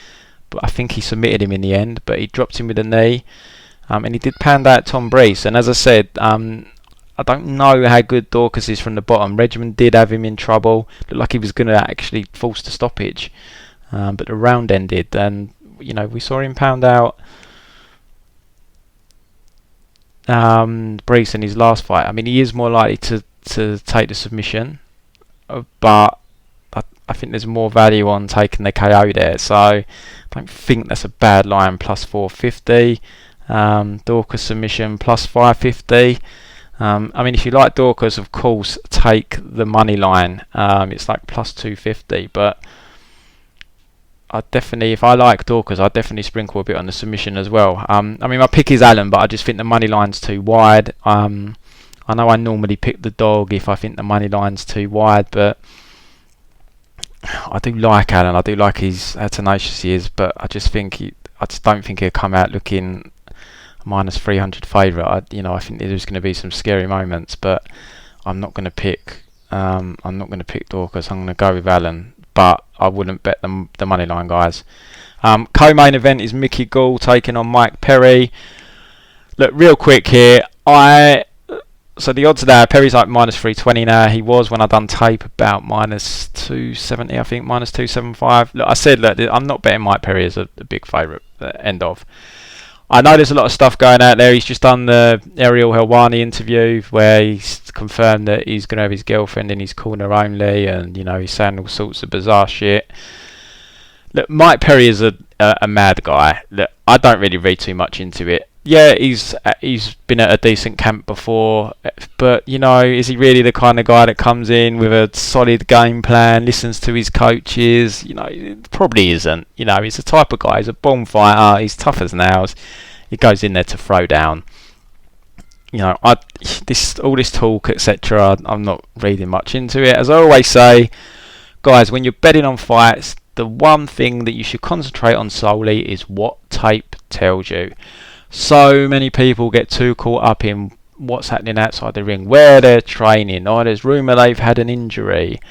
but I think he submitted him in the end. But he dropped him with a knee. And he did pound out Tom Brees. And as I said, I don't know how good Daukaus is from the bottom. Regimen did have him in trouble. Looked like he was going to actually force the stoppage. But the round ended. And, you know, we saw him pound out Brees in his last fight. I mean, he is more likely to take the submission. But I think there's more value on taking the KO there. So I don't think that's a bad line, plus 450. Daukaus submission plus 550. I mean, if you like Daukaus, of course, take the money line. It's like plus 250, but I definitely, if I like Daukaus, I definitely sprinkle a bit on the submission as well. I mean, my pick is Allen, but I just think the money line's too wide. I know I normally pick the dog if I think the money line's too wide, but I do like Allen. I do like how tenacious he is, but I just don't think he'll come out looking minus 300 favourite. I think there's going to be some scary moments, but I'm not going to pick Daukaus. I'm going to go with Allen, but I wouldn't bet the money line, guys. Co-main event is Mickey Gall taking on Mike Perry. Look, real quick here, so the odds are there. Perry's like minus 320 now. He was, when I done tape, about minus 270, I think, minus 275. Look, I said, look, I'm not betting Mike Perry as a big favourite. End of. I know there's a lot of stuff going out there. He's just done the Ariel Helwani interview where he's confirmed that he's going to have his girlfriend in his corner only, and you know, he's saying all sorts of bizarre shit. Look, Mike Perry is a mad guy. Look, I don't really read too much into it. Yeah, he's been at a decent camp before, but you know, is he really the kind of guy that comes in with a solid game plan, listens to his coaches? You know, probably isn't. You know, he's the type of guy. He's a bomb fighter. He's tough as nails. He goes in there to throw down. You know, all this talk, etc. I'm not reading much into it. As I always say, guys, when you're betting on fights, the one thing that you should concentrate on solely is what tape tells you. So many people get too caught up in what's happening outside the ring, where they're training. Oh, there's rumour they've had an injury.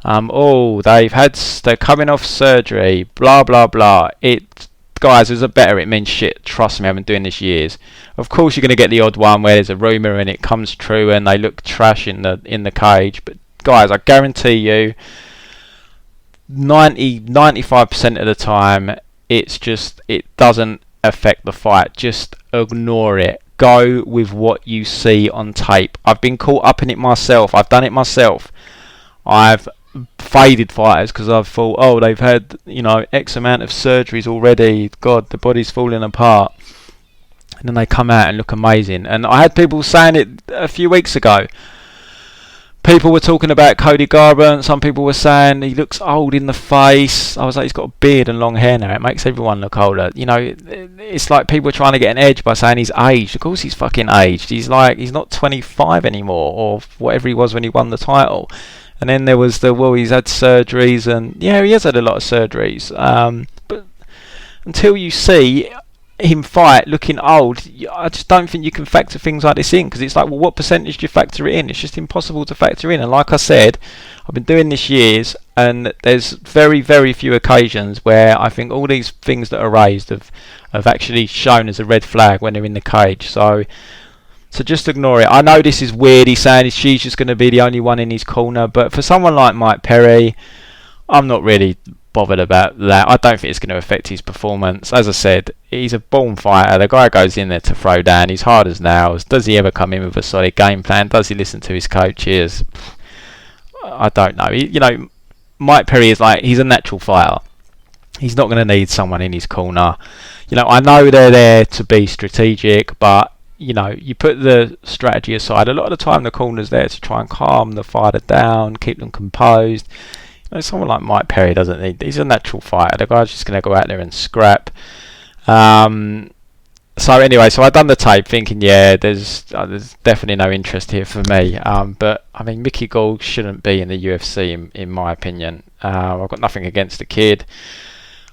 They're coming off surgery. Blah blah blah. Guys, as a bettor, it means shit. Trust me, I've been doing this years. Of course, you're going to get the odd one where there's a rumour and it comes true and they look trash in the cage. But guys, I guarantee you, 95% of the time, it doesn't affect the fight. Just ignore it. Go with what you see on tape. I've been caught up in it myself. I've done it myself. I've faded fighters because I've thought, oh, they've had, you know, X amount of surgeries already. God, the body's falling apart. And then they come out and look amazing. And I had people saying it a few weeks ago. People were talking about Cody Garbrandt. Some people were saying he looks old in the face. I was like, he's got a beard and long hair now. It makes everyone look older. You know, it's like people are trying to get an edge by saying he's aged. Of course he's fucking aged. He's not 25 anymore, or whatever he was when he won the title. And then there was he's had surgeries, and yeah, he has had a lot of surgeries. But until you see him fight looking old, I just don't think you can factor things like this in, because it's like, well, what percentage do you factor it in? It's just impossible to factor in. And like I said, I've been doing this years, and there's very, very few occasions where I think all these things that are raised have actually shown as a red flag when they're in the cage. So just ignore it. I know this is weird, he's saying she's just going to be the only one in his corner, but for someone like Mike Perry, I'm not really bothered about that. I don't think it's going to affect his performance. As I said, he's a born fighter. The guy goes in there to throw down. He's hard as nails. Does he ever come in with a solid game plan? Does he listen to his coaches? I don't know. Mike Perry is like, he's a natural fighter. He's not going to need someone in his corner. I know they're there to be strategic, but you put the strategy aside. A lot of the time the corner's there to try and calm the fighter down, keep them composed. Someone like Mike Perry doesn't need. He's a natural fighter. The guy's just going to go out there and scrap. So anyway, I've done the tape thinking, there's definitely no interest here for me. But I mean, Mickey Gall shouldn't be in the UFC in my opinion. I've got nothing against the kid.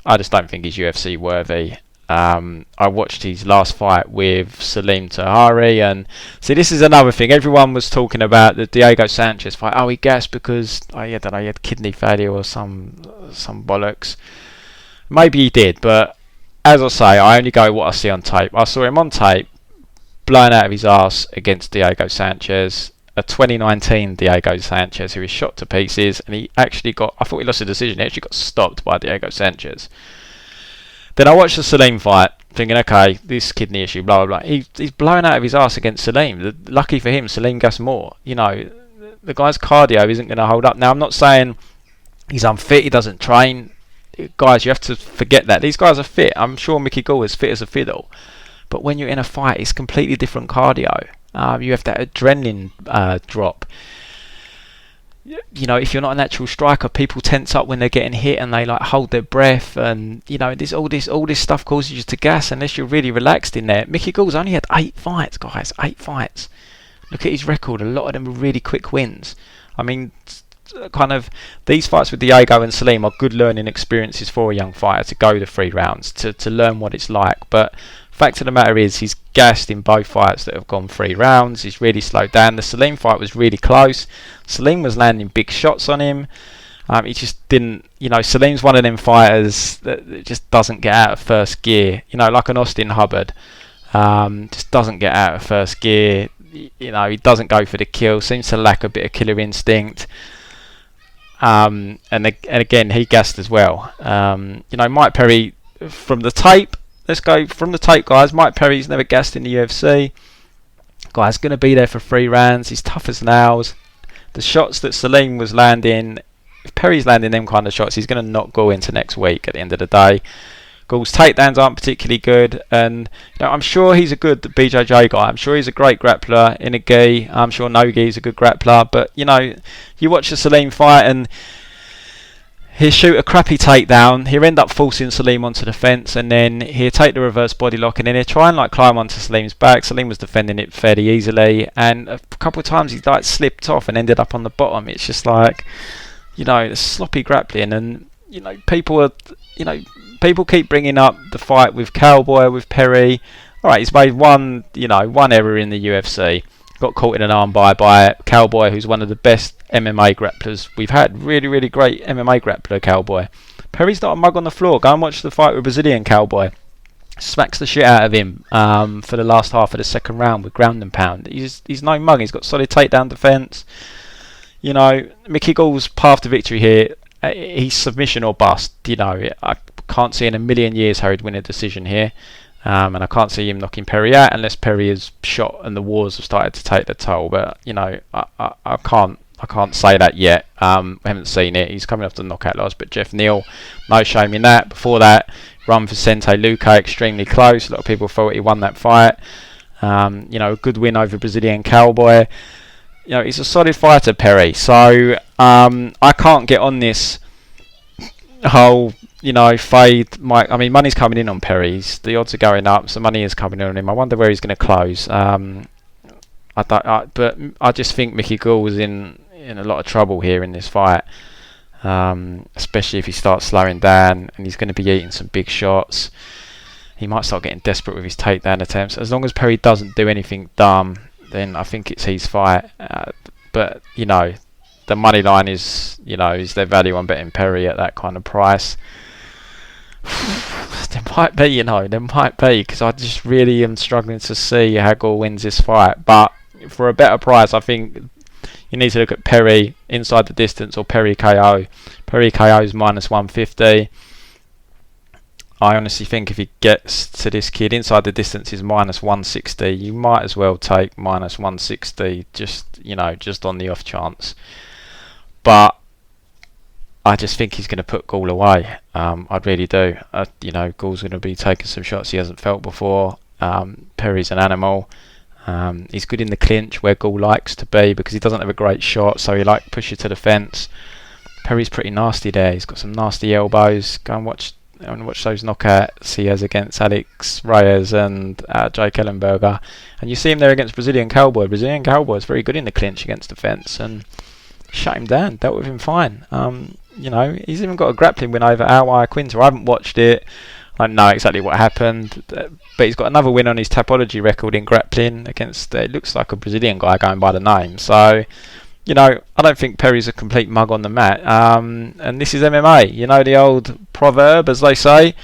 I just don't think he's UFC worthy. I watched his last fight with Salim Tahari, and see, this is another thing. Everyone was talking about the Diego Sanchez fight. Oh, he gassed because he had kidney failure or some bollocks. Maybe he did, but as I say, I only go what I see on tape. I saw him on tape blown out of his arse against Diego Sanchez, a 2019 Diego Sanchez who was shot to pieces, and he actually I thought he lost the decision. He actually got stopped by Diego Sanchez. Then I watched the Salim fight, thinking, okay, this kidney issue, blah, blah, blah. He's blown out of his arse against Salim. Lucky for him, Salim gassed more. The guy's cardio isn't going to hold up. Now, I'm not saying he's unfit, he doesn't train. Guys, you have to forget that. These guys are fit. I'm sure Mickey Gall is fit as a fiddle. But when you're in a fight, it's completely different cardio. You have that adrenaline drop. If you're not a natural striker, people tense up when they're getting hit and they hold their breath, and all this stuff causes you to gas unless you're really relaxed in there. Mickey Gall's only had 8 fights, guys. 8 fights. Look at his record. A lot of them are really quick wins. I mean, kind of these fights with Diego and Salim are good learning experiences for a young fighter to go the 3 rounds to learn what it's like. But fact of the matter is, he's gassed in both fights that have gone 3 rounds. He's really slowed down. The Salim fight was really close. Salim was landing big shots on him. He just didn't, Salim's one of them fighters that just doesn't get out of first gear. Like an Austin Hubbard. Just doesn't get out of first gear. He doesn't go for the kill. Seems to lack a bit of killer instinct. And again, he gassed as well. Mike Perry, from the tape, let's go from the tape, guys. Mike Perry's never gassed in the UFC. Guy's going to be there for 3 rounds. He's tough as nails. The shots that Salim was landing, if Perry's landing them kind of shots, he's going to knock Gall into next week at the end of the day. Gall's takedowns aren't particularly good, and I'm sure he's a good BJJ guy. I'm sure he's a great grappler in a gi. I'm sure no gi's a good grappler, but you watch the Salim fight and he'll shoot a crappy takedown. He'll end up forcing Salim onto the fence, and then he'll take the reverse body lock, and then he'll try and climb onto Salim's back. Salim was defending it fairly easily, and a couple of times he slipped off and ended up on the bottom. It's just the sloppy grappling, and people keep bringing up the fight with Cowboy, with Perry. All right, he's made one error in the UFC. Got caught in an armbar by Cowboy, who's one of the best MMA grapplers we've had. Really, really great MMA grappler, Cowboy. Perry's not a mug on the floor. Go and watch the fight with Brazilian Cowboy. Smacks the shit out of him for the last half of the second round with ground and pound. He's no mug. He's got solid takedown defence. Mickey Gall's path to victory here, he's submission or bust. I can't see in a million years how he'd win a decision here. And I can't see him knocking Perry out unless Perry is shot and the wars have started to take the toll. But I can't say that yet. We haven't seen it. He's coming off the knockout loss, but Jeff Neal, no shame in that. Before that, run for Vicente Luque, extremely close. A lot of people thought he won that fight. A good win over Brazilian Cowboy. He's a solid fighter, Perry. So I can't get on this whole fade. Money's coming in on Perry. The odds are going up, so money is coming in on him. I wonder where he's going to close. But I just think Mickey Gall was in a lot of trouble here in this fight. especially if he starts slowing down and he's going to be eating some big shots. He might start getting desperate with his takedown attempts. As long as Perry doesn't do anything dumb, then I think it's his fight. But the money line is their value on betting Perry at that kind of price. There might be, because I just really am struggling to see how Gall wins this fight. But for a better price, I think you need to look at Perry inside the distance or Perry KO. Perry KO is -150. I honestly think if he gets to this kid inside the distance is -160. You might as well take -160 just on the off chance. But I just think he's going to put Gall away. I really do. Gall's going to be taking some shots he hasn't felt before. Perry's an animal. He's good in the clinch where Gall likes to be because he doesn't have a great shot, so he push you to the fence. Perry's pretty nasty there. He's got some nasty elbows. Go and watch those knockouts he has against Alex Reyes and Jake Ellenberger, and you see him there against Brazilian Cowboy. Brazilian Cowboy is very good in the clinch against the fence and shut him down, dealt with him fine. He's even got a grappling win over Al Quinter. I haven't watched it. I don't know exactly what happened, but he's got another win on his Tapology record in grappling against, it looks like a Brazilian guy going by the name. So, I don't think Perry's a complete mug on the mat. And this is MMA. The old proverb, as they say,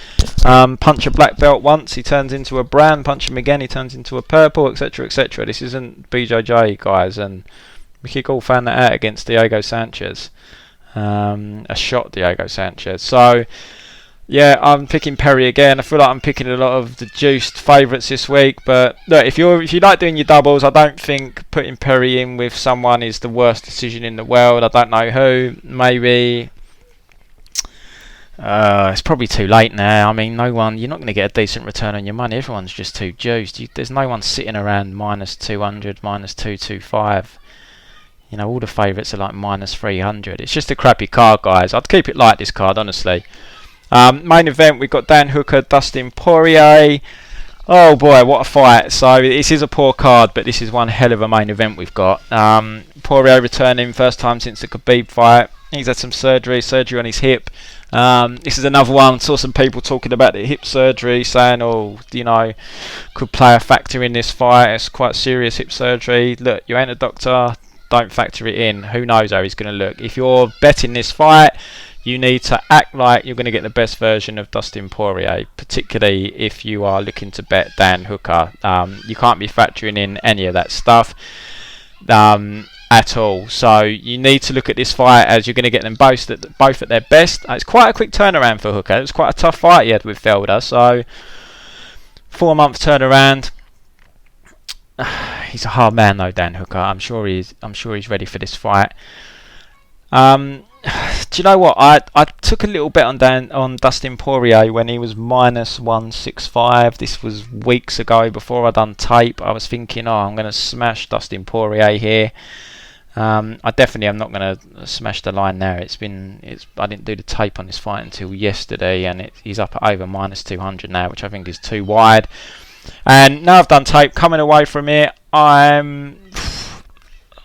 punch a black belt once, he turns into a brown. Punch him again, he turns into a purple, etc., etc. This isn't BJJ, guys, and Mickey Gall found that out against Diego Sanchez. A shot Diego Sanchez. So yeah, I'm picking Perry again. I feel like I'm picking a lot of the juiced favourites this week, but look, if you like doing your doubles, I don't think putting Perry in with someone is the worst decision in the world. I don't know who. Maybe it's probably too late now. I mean, you're not going to get a decent return on your money. Everyone's just too juiced. There's no one sitting around -200, -225. All the favourites are like -300. It's just a crappy card, guys. I'd keep it light, this card, honestly. Main event, we've got Dan Hooker, Dustin Poirier. Oh boy, what a fight. So this is a poor card, but this is one hell of a main event we've got. Poirier returning, first time since the Khabib fight. He's had some surgery on his hip. This is another one. Saw some people talking about the hip surgery, saying, could play a factor in this fight. It's quite serious hip surgery. Look, you ain't a doctor. Don't factor it in. Who knows how he's going to look. If you're betting this fight, you need to act like you're going to get the best version of Dustin Poirier, particularly if you are looking to bet Dan Hooker. You can't be factoring in any of that stuff at all. So you need to look at this fight as you're going to get them both at their best. It's quite a quick turnaround for Hooker. It was quite a tough fight he had with Felder. So 4-month turnaround. He's a hard man though, Dan Hooker. I'm sure he's ready for this fight. Do you know what? I took a little bet on Dustin Poirier when he was -165. This was weeks ago before I done tape. I was thinking, I'm going to smash Dustin Poirier here. I definitely am not going to smash the line now. I didn't do the tape on this fight until yesterday, and he's up at over -200 now, which I think is too wide. And now I've done tape, coming away from it,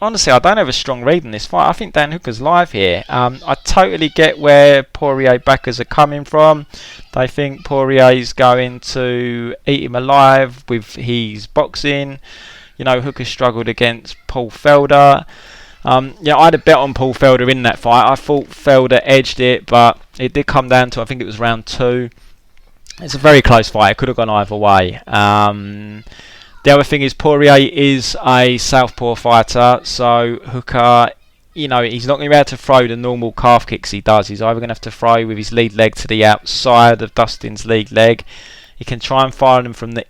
honestly, I don't have a strong read in this fight. I think Dan Hooker's live here. I totally get where Poirier backers are coming from. They think Poirier's going to eat him alive with his boxing. Hooker struggled against Paul Felder. I had a bet on Paul Felder in that fight. I thought Felder edged it, but it did come down to, I think it was round 2. It's a very close fight. It could have gone either way. The other thing is Poirier is a southpaw fighter, so Hooker, he's not going to be able to throw the normal calf kicks he does. He's either going to have to throw with his lead leg to the outside of Dustin's lead leg. He can try and fire them from the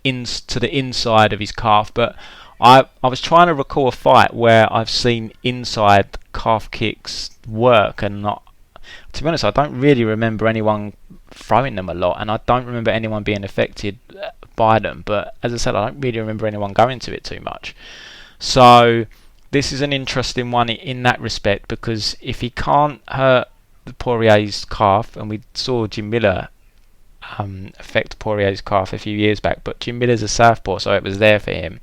to the inside of his calf, but I was trying to recall a fight where I've seen inside calf kicks work, and to be honest, I don't really remember anyone throwing them a lot, and I don't remember anyone being affected by them. But as I said, I don't really remember anyone going to it too much. So this is an interesting one in that respect, because if he can't hurt Poirier's calf, and we saw Jim Miller affect Poirier's calf a few years back, but Jim Miller's a southpaw, so it was there for him.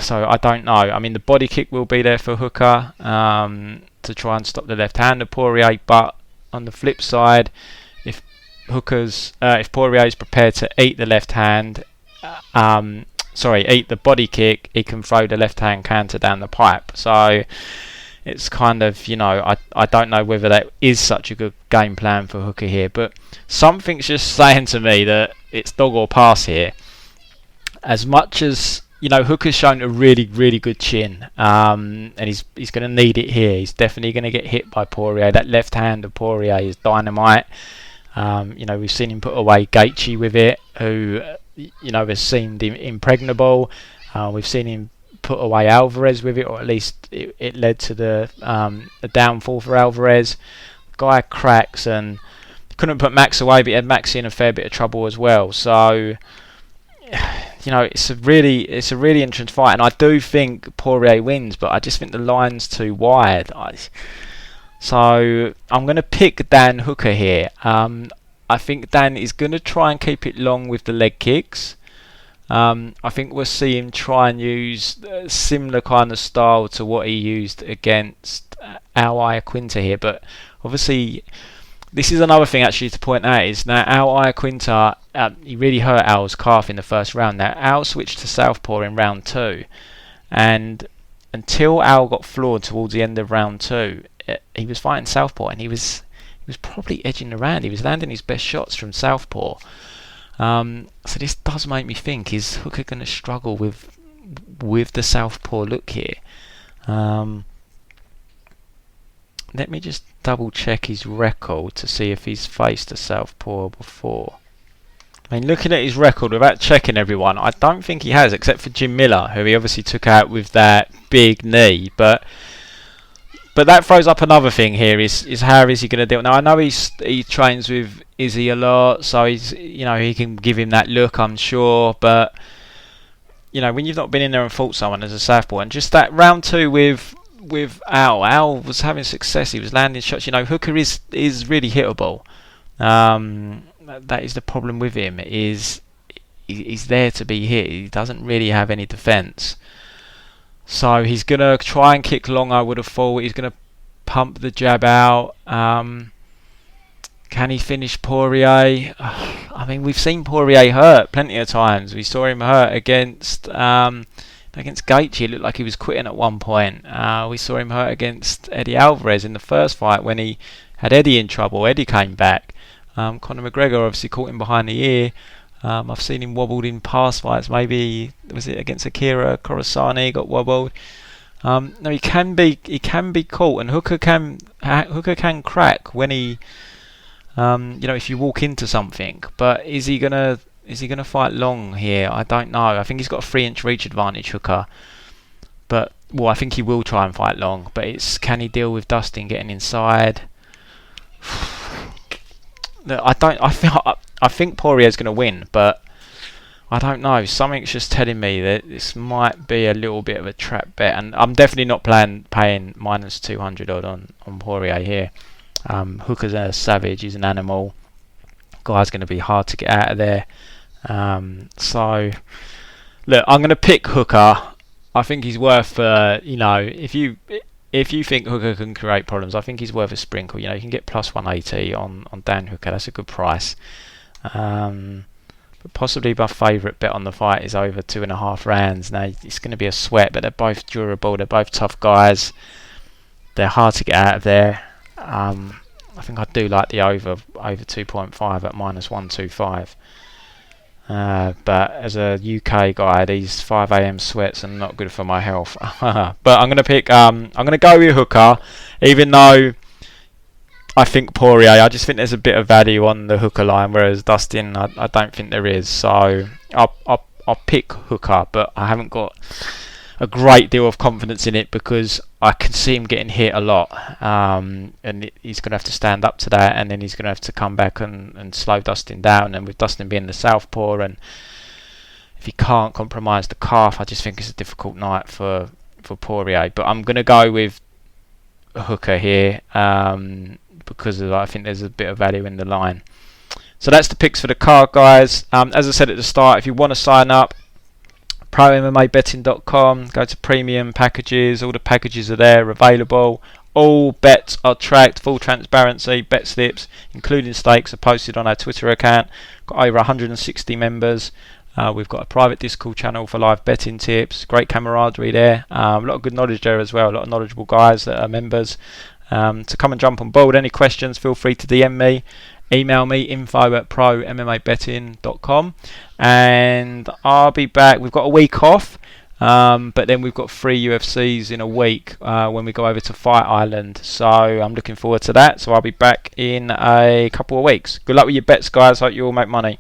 So I don't know. I mean, the body kick will be there for Hooker to to try and stop the left hand of Poirier. But on the flip side, if Poirier is prepared to eat the left hand, eat the body kick, he can throw the left hand counter down the pipe. So it's kind of, I don't know whether that is such a good game plan for Hooker here, but something's just saying to me that it's dog or pass here. As much as, Hooker's shown a really, really good chin, and he's going to need it here. He's definitely going to get hit by Poirier. That left hand of Poirier is dynamite. We've seen him put away Gaethje with it, who, has seemed impregnable. We've seen him put away Alvarez with it, or at least it led to the downfall for Alvarez. The guy cracks, and couldn't put Max away, but he had Max in a fair bit of trouble as well. So, it's a really interesting fight, and I do think Poirier wins, but I just think the line's too wide. So I'm going to pick Dan Hooker here. I think Dan is going to try and keep it long with the leg kicks. I think we'll see him try and use a similar kind of style to what he used against Al Iaquinta here. But obviously, this is another thing actually to point out, is now Al Iaquinta, he really hurt Al's calf in the first round. Now Al switched to southpaw in round 2, and until Al got floored towards the end of round 2, he was fighting southpaw, and he was probably edging around. He was landing his best shots from southpaw. So this does make me think, is Hooker going to struggle with the southpaw look here? Let me just double check his record to see if he's faced a southpaw before. I mean, looking at his record without checking everyone, I don't think he has, except for Jim Miller, who he obviously took out with that big knee. But that throws up another thing here, is how is he going to deal? Now I know he trains with Izzy a lot, so he can give him that look, I'm sure. But when you've not been in there and fought someone as a southpaw, and just that round 2 with Al was having success. He was landing shots. Hooker is really hittable. That is the problem with him. He's there to be hit. He doesn't really have any defence. So he's going to try and kick long, I would have thought. He's going to pump the jab out. Can he finish Poirier? I mean, we've seen Poirier hurt plenty of times. We saw him hurt against Gaethje. It looked like he was quitting at one point. We saw him hurt against Eddie Alvarez in the first fight when he had Eddie in trouble. Eddie came back. Conor McGregor obviously caught him behind the ear. I've seen him wobbled in past fights. Maybe was it against Akira Kurosane? Got wobbled. No, he can be caught, and Hooker can crack when he, if you walk into something. But is he gonna fight long here? I don't know. I think he's got a 3-inch reach advantage, Hooker. But I think he will try and fight long. But can he deal with Dustin getting inside? I think Poirier's going to win, but I don't know. Something's just telling me that this might be a little bit of a trap bet, and I'm definitely not paying minus 200 odd on Poirier here. Hooker's a savage. He's an animal. Guy's going to be hard to get out of there. So look, I'm going to pick Hooker. I think he's worth. If you think Hooker can create problems, I think he's worth a sprinkle. You can get plus 180 on Dan Hooker. That's a good price. But possibly my favourite bet on the fight is over 2.5 rounds. Now it's going to be a sweat, but they're both durable. They're both tough guys. They're hard to get out of there. I think I do like the over 2.5 at minus 125. But as a UK guy, these 5 a.m. sweats are not good for my health. But I'm going to go with Hooker, even though I think Poirier. I just think there's a bit of value on the Hooker line, whereas Dustin, I don't think there is. So I'll pick Hooker, but I haven't got a great deal of confidence in it because I can see him getting hit a lot, and he's going to have to stand up to that, and then he's going to have to come back and slow Dustin down. And with Dustin being the southpaw, and if he can't compromise the calf, I just think it's a difficult night for Poirier. But I'm going to go with Hooker here because I think there's a bit of value in the line. So that's the picks for the card, guys. As I said at the start, if you want to sign up, ProMMABetting.com, go to premium packages. All the packages are there available. All bets are tracked, full transparency. Bet slips, including stakes, are posted on our Twitter account. Got over 160 members. We've got a private Discord channel for live betting tips. Great camaraderie there. A lot of good knowledge there as well. A lot of knowledgeable guys that are members. To come and jump on board. Any questions, feel free to DM me. Email me, info@prommmabetting.com. And I'll be back. We've got a week off. But then we've got 3 UFCs in a week when we go over to Fight Island. So I'm looking forward to that. So I'll be back in a couple of weeks. Good luck with your bets, guys. Hope you all make money.